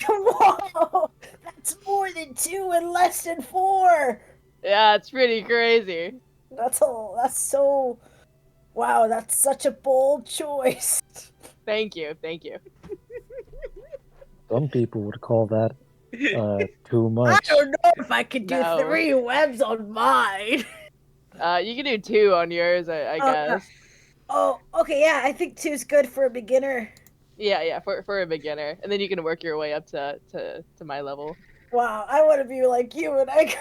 Whoa! That's more than 2 and less than 4! Yeah, it's pretty crazy. That's so... Wow, that's such a bold choice. Thank you. Some people would call that too I much. don't know if I could do No. 3 webs on mine. You can do 2 on yours, I guess. Oh, okay, yeah, I think 2's good for a beginner. Yeah, for a beginner, and then you can work your way up to my level. Wow, I want to be like you when I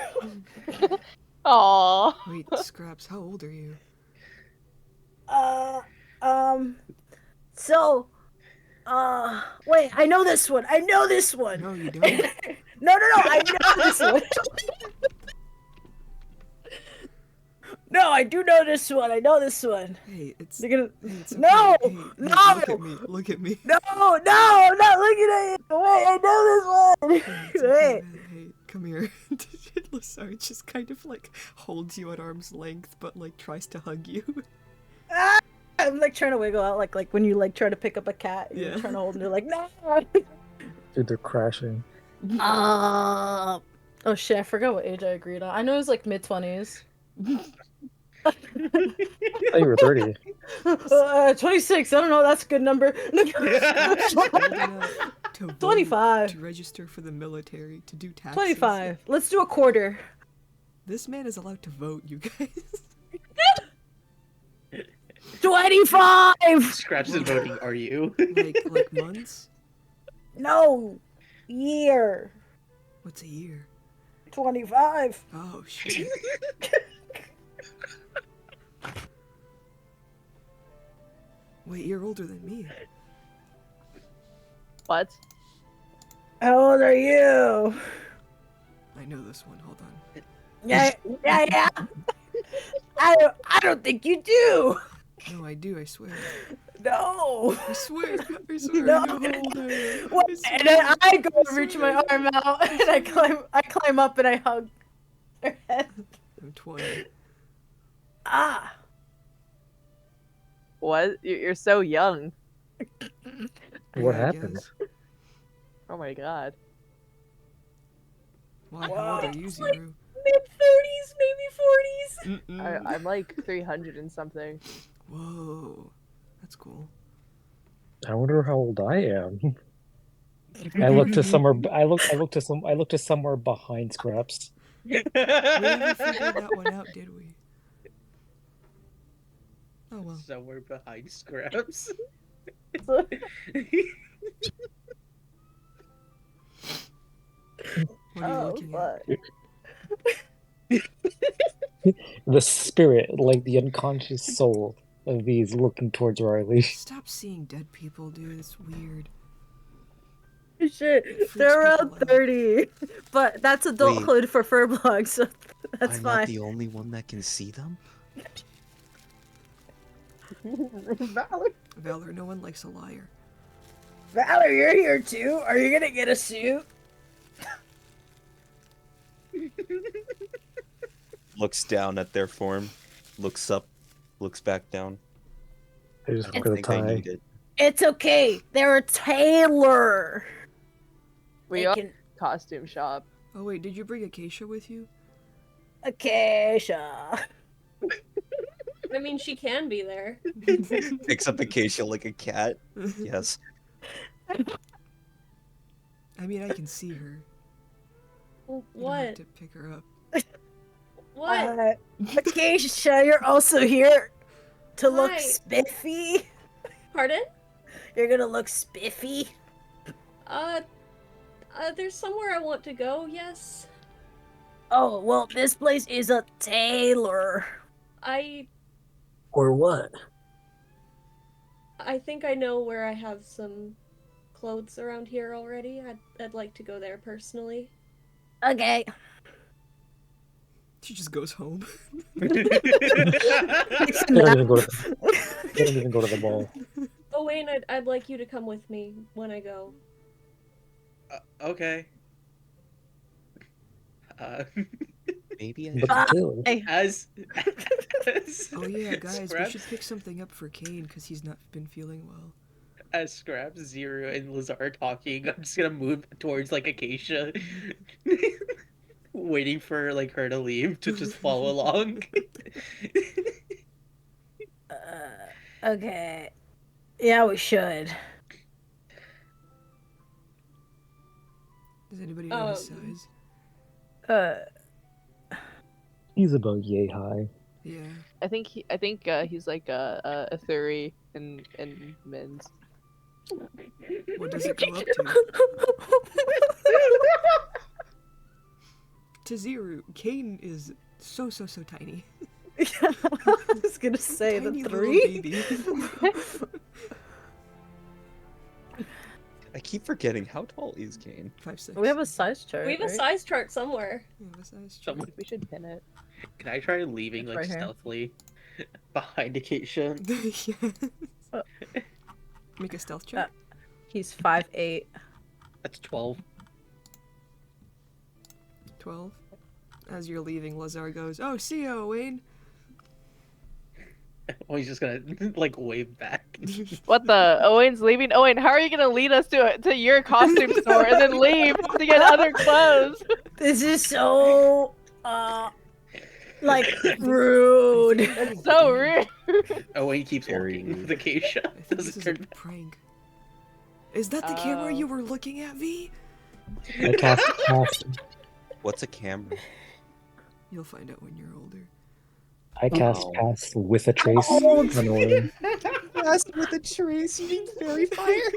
go. Aww. Wait, Scraps, how old are you? Wait, I know this one. No, you don't. No, I know this one. No, I do know this one. Hey, it's... You're gonna... Hey, it's okay. No! Hey, No! Look at me. No, I'm not looking at you. Wait, I know this one. It's okay, Wait. man. Hey, come here. Lazar just kind of like holds you at arm's length, but like tries to hug you. Ah! I'm like trying to wiggle out, like when you like try to pick up a cat. And Yeah. You're trying to hold, and you're like, no. Dude, they're crashing. Oh shit! I forgot what age I agreed on. I know it was like mid-20s. I thought you were 30. 26. I don't know. That's a good number. Old enough to vote, 25. to register for the military, to do taxes. 25. Let's do a quarter. This man is allowed to vote, you guys. 25. Scratches and voting, are you? like months? No, year. What's a year? 25. Oh shit. Wait, you're older than me. What? How old are you? I know this one. Hold on. Yeah. I don't think you do. No, I do. I swear. No. I swear. I swear. No. I know how old I am. What? I swear. And then I go I and reach swear. my arm out, and I climb up, and I hug her head. I'm 20. Ah. What? You're so young. What I happened? guess. Oh my god. Why? Whoa. How old are you, Zero? Mid-30s, maybe 40s. I'm like 300 and something. Whoa. That's cool. I wonder how old I am. I look to somewhere. I look to somewhere behind Scraps. We never figured that one out, did we? Oh well. Somewhere behind Scraps. What are you looking at? The spirit, like the unconscious soul of V, is looking towards Riley. Stop seeing dead people, dude. It's weird. Shit, freaks they're around people out. 30, but that's adulthood for Furblog, so that's I'm fine. not the only one that can see them? Valor, no one likes a liar. Valor, you're here too. Are you gonna get a suit? Looks down at their form, looks up, looks back down. I just I look don't at the think I tie. need it. It's okay. They're a tailor. We They are can costume shop. Oh wait, did you bring Acacia with you? Acacia. I mean, she can be there. Picks up Acacia like a cat. Yes. I mean, I can see her. You don't have What? to pick her up. What? Acacia, you're also here to look Hi. spiffy. Pardon? You're gonna look spiffy. There's somewhere I want to go, yes. Oh, well, this place is a tailor. Or what? I think I know where I have some clothes around here already. I'd like to go there personally. Okay. She just goes home. They don't even go to the ball. Oh, Wayne, I'd like you to come with me when I go. Okay. Maybe I But still, as Oh yeah, guys, we Scraps, should pick something up for Kane because he's not been feeling well. as Scraps, Zero, and Lazar are talking, I'm just gonna move towards like Acacia, waiting for like her to leave to just follow along. Okay. Yeah, we should. Does anybody know his Um, size? he's about yay high. Yeah. I think he's like a 30 in men's. What does it go up to? To Zero, Kane is so tiny. I was gonna say Tiny the little 3. baby. I keep forgetting, how tall is Kane? 5'6". We have a size chart. we have a right? size chart somewhere. We have a size chart. Someone, We should pin it. can I try leaving It's like right here. stealthily behind Acacia? Yeah. Make a stealth check. He's 5'8". That's 12. 12. As you're leaving, Lazar goes, "Oh, see ya, Wayne." Oh, he's just gonna like wave back. What the? Owen's leaving. Owen, how are you gonna lead us to your costume store and then leave to get other clothes? This is so, like, rude. It's so rude. Oh, he keeps Very walking rude. with Acacia. I think this Doesn't is a turn back. prank. Is that the camera you were looking at, V? I cast What's a camera? You'll find out when you're older. I cast Oh. pass with a trace Oh, on Owen. Yes, with a trace, you mean fairy fire?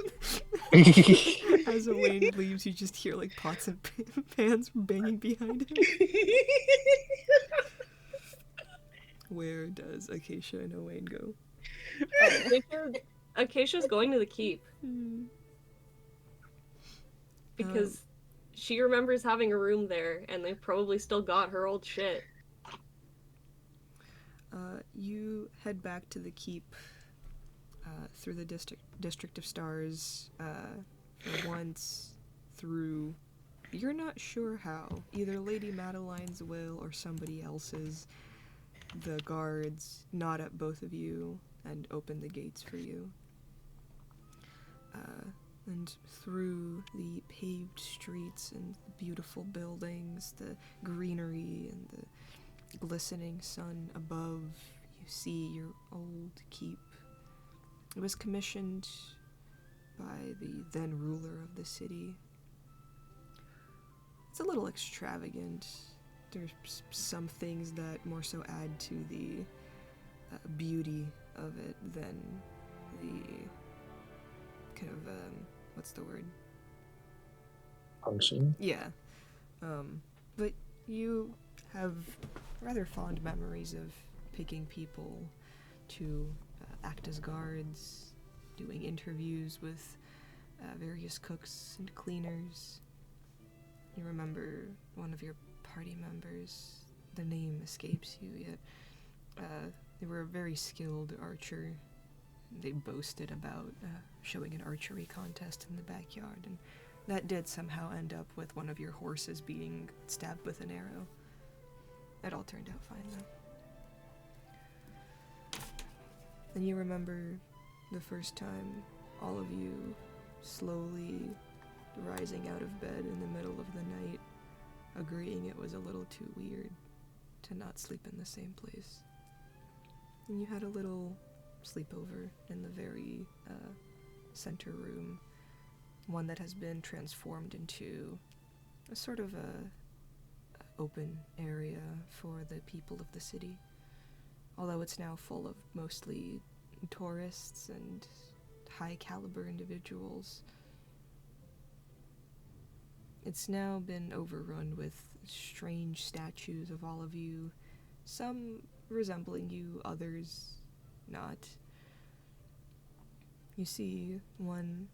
As Wayne leaves, you just hear like pots and pans banging behind him. Where does Acacia and Owain go? Acacia's going to the keep because She remembers having a room there, and they've probably still got her old shit. You head back to the keep through the District of Stars for once through. You're not sure how. Either Lady Madeline's will or somebody else's. The guards nod at both of you and open the gates for you. And through the paved streets and the beautiful buildings, the greenery and the glistening sun above, you see your old keep. It was commissioned by the then ruler of the city. It's a little extravagant. There's some things that more so add to the beauty of it than the kind of, what's the word? Function. Yeah. But you have rather fond memories of picking people to act as guards, doing interviews with various cooks and cleaners. You remember one of your party members, the name escapes you yet. They were a very skilled archer. They boasted about showing an archery contest in the backyard, and that did somehow end up with one of your horses being stabbed with an arrow. It all turned out fine, though. Then you remember the first time, all of you slowly rising out of bed in the middle of the night, agreeing it was a little too weird to not sleep in the same place. And you had a little sleepover in the very center room, one that has been transformed into a sort of a open area for the people of the city, although it's now full of mostly tourists and high caliber individuals. It's now been overrun with strange statues of all of you, some resembling you, others not. You see one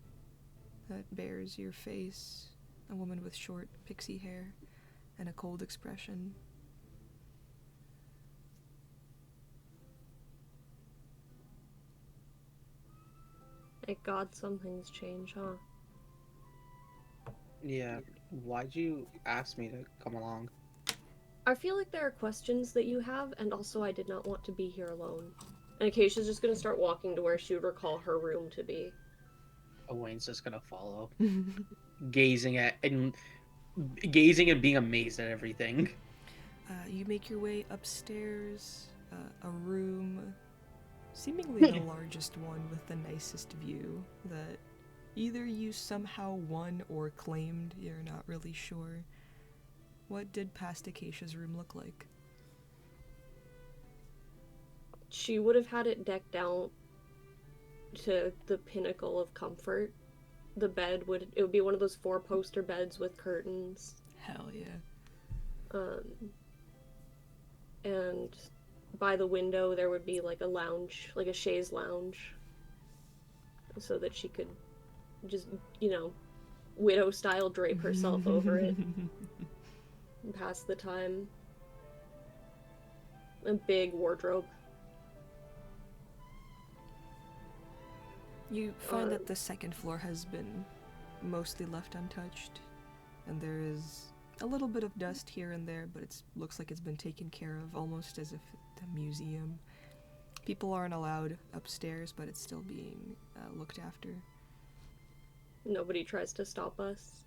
that bears your face, a woman with short pixie hair and a cold expression. Thank God some things change, huh? Yeah, why'd you ask me to come along? I feel like there are questions that you have, and also I did not want to be here alone. And Acacia's just gonna start walking to where she would recall her room to be. Wayne's just gonna follow, gazing and being amazed at everything. You make your way upstairs, a room, seemingly the largest one with the nicest view that either you somehow won or claimed, you're not really sure. What did past Acacia's room look like? She would have had it decked out to the pinnacle of comfort. The bed would be one of those 4-poster beds with curtains. Hell yeah. And by the window there would be like a lounge, like a chaise lounge, so that she could just, widow style drape herself over it and pass the time. A big wardrobe. You find that the second floor has been mostly left untouched, and there is a little bit of dust here and there, but it looks like it's been taken care of, almost as if it's a museum. People aren't allowed upstairs, but it's still being looked after. Nobody tries to stop us.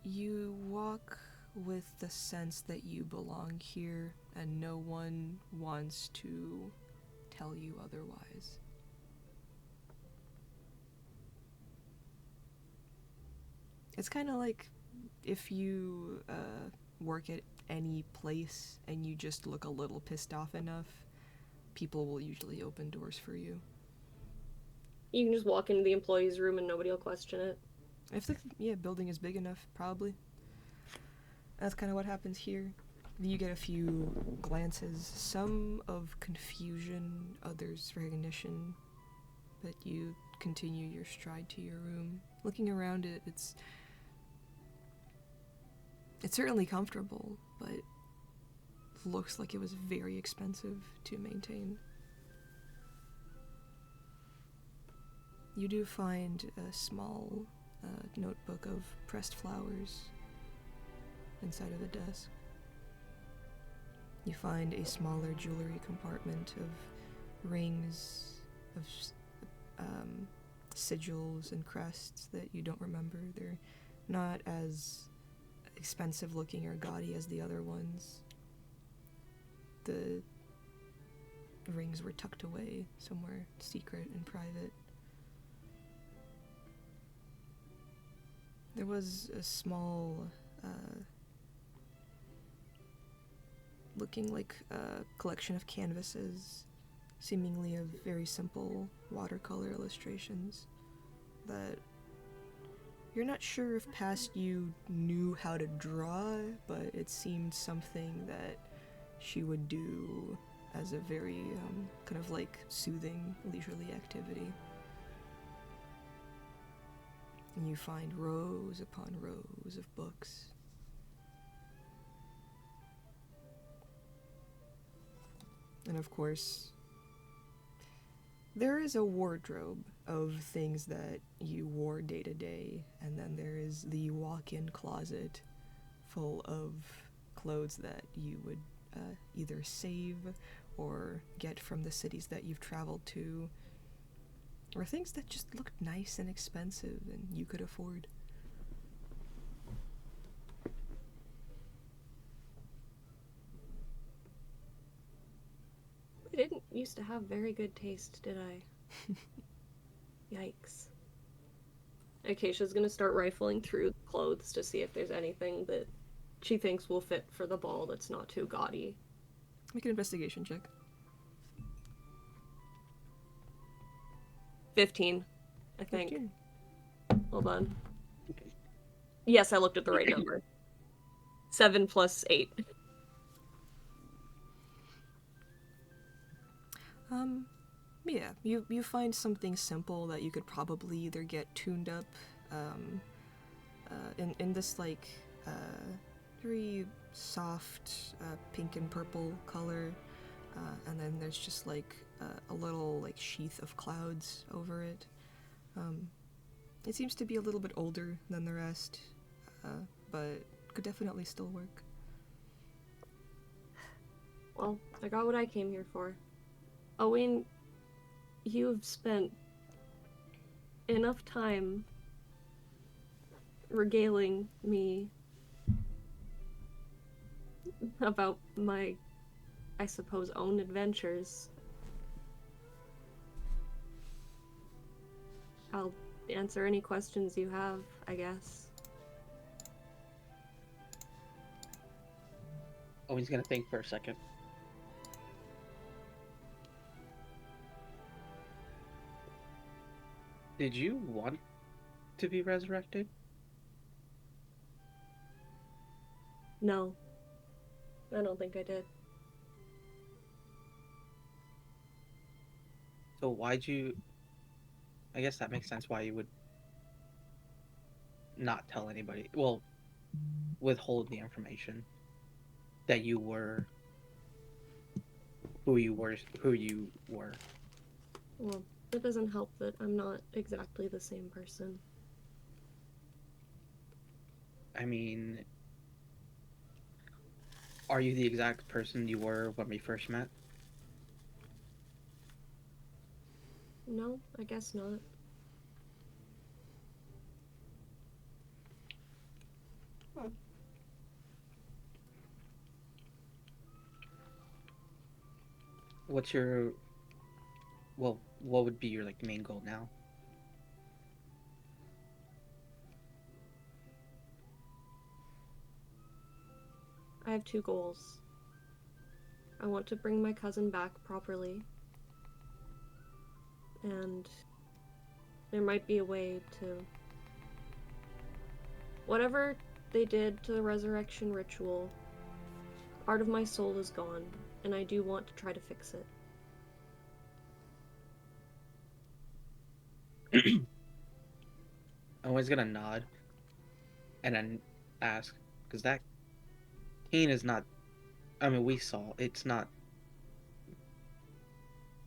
You walk with the sense that you belong here, and no one wants to tell you otherwise. It's kind of like if you work at any place and you just look a little pissed off enough, people will usually open doors for you. You can just walk into the employee's room and nobody will question it. If the building is big enough, probably. That's kind of what happens here. You get a few glances, some of confusion, others recognition, but you continue your stride to your room. looking around it, it's certainly comfortable, but looks like it was very expensive to maintain. You do find a small notebook of pressed flowers inside of a desk. You find a smaller jewelry compartment of rings, of sigils and crests that you don't remember. They're not as expensive looking or gaudy as the other ones. The rings were tucked away somewhere secret and private. There was a small, looking like a collection of canvases, seemingly of very simple watercolor illustrations that you're not sure if past you knew how to draw, but it seemed something that she would do as a very kind of like soothing, leisurely activity. And you find rows upon rows of books. And of course, there is a wardrobe of things that you wore day to day, and then there is the walk-in closet full of clothes that you would either save or get from the cities that you've traveled to, or things that just looked nice and expensive and you could afford. I didn't used to have very good taste, did I? Yikes. Acacia's gonna start rifling through clothes to see if there's anything that she thinks will fit for the ball that's not too gaudy. Make an investigation check. 15, I think. 15. Hold on. Yes, I looked at the right number. 7 plus 8. Yeah, you find something simple that you could probably either get tuned up in this like very soft pink and purple color, and then there's just like a little like sheath of clouds over it. It seems to be a little bit older than the rest, but could definitely still work. Well, I got what I came here for. Owen, you've spent enough time regaling me about my, I suppose, own adventures. I'll answer any questions you have, I guess. Oh, he's gonna think for a second. Did you want to be resurrected? No. I don't think I did. So why'd you... I guess that makes sense why you would not tell anybody. Well, withhold the information that you were who you were. Well, it doesn't help that I'm not exactly the same person. I mean, are you the exact person you were when we first met? No, I guess not. What's your... Well, what would be your like main goal now? I have 2 goals. I want to bring my cousin back properly. And there might be a way to... Whatever they did to the resurrection ritual, part of my soul is gone, and I do want to try to fix it. Owen's gonna nod and then ask, because that cane is not. I mean, we saw it's not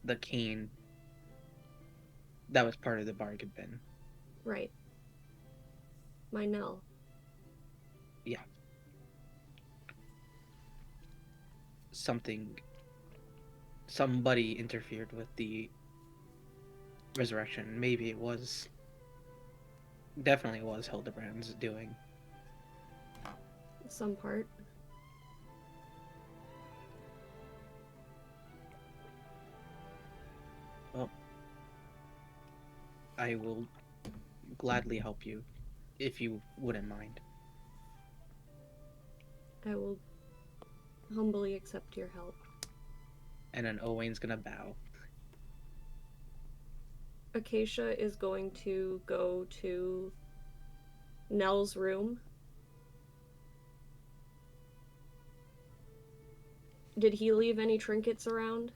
the cane that was part of the bargain bin. Right. My Nell. Yeah. Somebody interfered with the resurrection. Maybe it was. Definitely it was Hildebrand's doing. Some part. Well, I will gladly help you if you wouldn't mind. I will humbly accept your help. And then Owain's gonna bow. Acacia is going to go to Nell's room. Did he leave any trinkets around?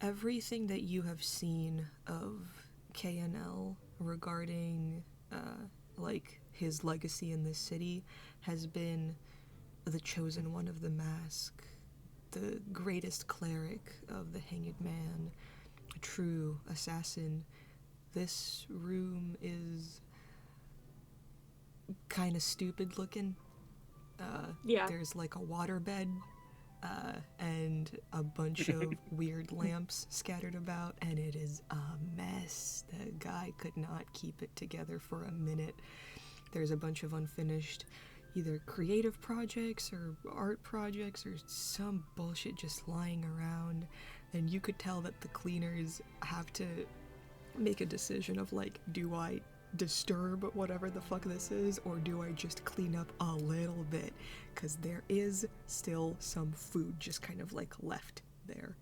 Everything that you have seen of KNL regarding, like, his legacy in this city has been the chosen one of the mask, the greatest cleric of the Hanged Man, a true assassin. This room is kind of stupid looking. Yeah. There's like a waterbed and a bunch of weird lamps scattered about, and it is a mess. The guy could not keep it together for a minute. There's a bunch of unfinished either creative projects or art projects or some bullshit just lying around, and you could tell that the cleaners have to make a decision of like, do I disturb whatever the fuck this is, or do I just clean up a little bit? Because there is still some food just kind of like left there.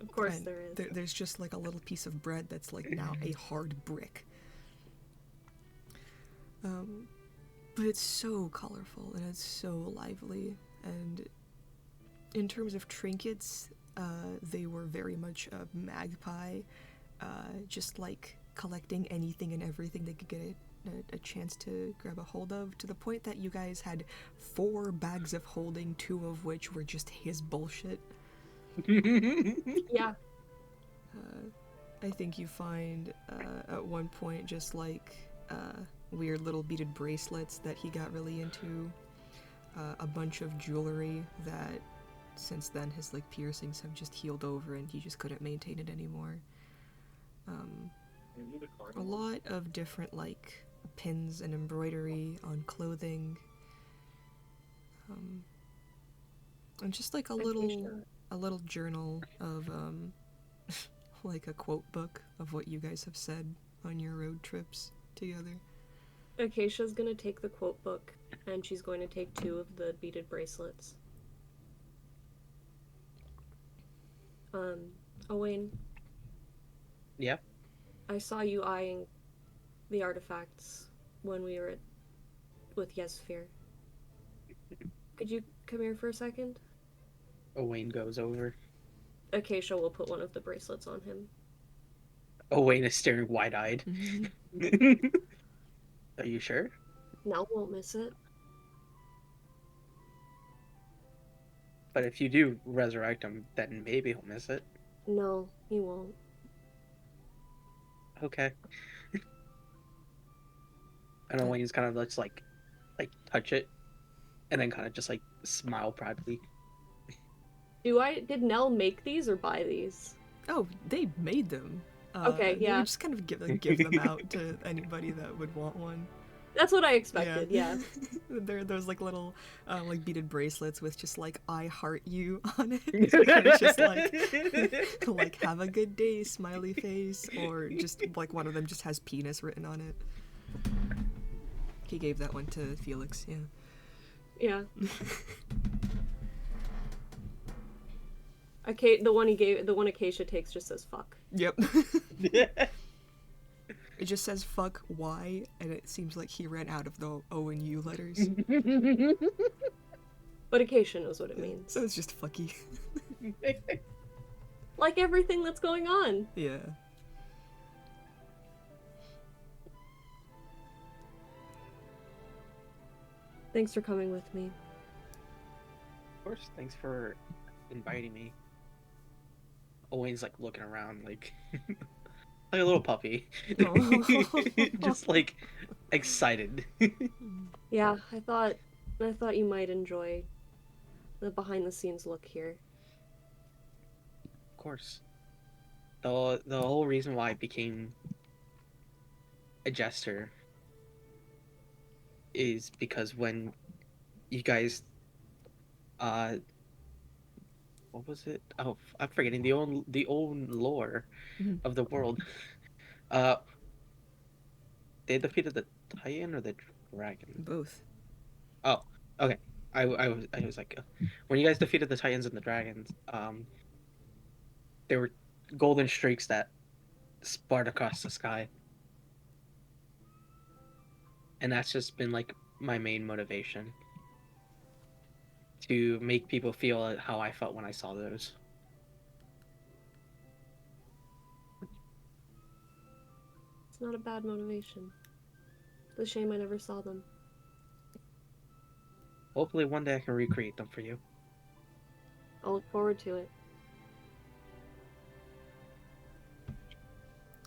Of course And there is. there's just like a little piece of bread that's like now a hard brick. But it's so colorful and it's so lively. And in terms of trinkets, they were very much a magpie, just like collecting anything and everything they could get a chance to grab a hold of, to the point that you guys had 4 bags of holding, 2 of which were just his bullshit. Yeah. I think you find at one point just like weird little beaded bracelets that he got really into, a bunch of jewelry that since then his like piercings have just healed over and he just couldn't maintain it anymore. A lot of different like pins and embroidery on clothing, and just like a little journal of like a quote book of what you guys have said on your road trips together. Acacia's gonna take the quote book, and she's going to take 2 of the beaded bracelets. Owain, Yeah. I saw you eyeing the artifacts when we were with Yesphere. Could you come here for a second? Owain goes over. Acacia will put one of the bracelets on him. Owain is staring wide-eyed. Are you sure? Nell won't miss it. But if you do resurrect him, then maybe he'll miss it. No, he won't. Okay. And Owain's kind of looks like touch it, and then kind of just like smile proudly. Did Nell make these or buy these? Oh, they made them. Okay, They yeah. would just kind of give them out to anybody that would want one. That's what I expected, yeah. They're those like little like beaded bracelets with just like "I heart you" on it. It's just like like "have a good day" smiley face, or just like one of them just has penis written on it. He gave that one to Felix, yeah. Yeah. The one Acacia takes just says fuck. Yep. It just says fuck Y, and it seems like he ran out of the O and U letters. But Acacia knows what it means. So it's just fucky. Like everything that's going on. Yeah. Thanks for coming with me. Of course, thanks for inviting me. Owen's like looking around like like a little puppy. Just like excited. Yeah, I thought you might enjoy the behind the scenes look here. Of course. The whole reason why I became a jester is because when you guys uh what was it? Oh, I'm forgetting the old lore Mhm. of the world. Uh they defeated the Titan or the dragon? Both. Oh, okay. I was like when you guys defeated the Titans and the dragons, there were golden streaks that sparred across the sky. And that's just been like my main motivation to make people feel how I felt when I saw those. It's not a bad motivation. It's a shame I never saw them. Hopefully one day I can recreate them for you. I'll look forward to it.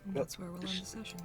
And that's where we'll end the session.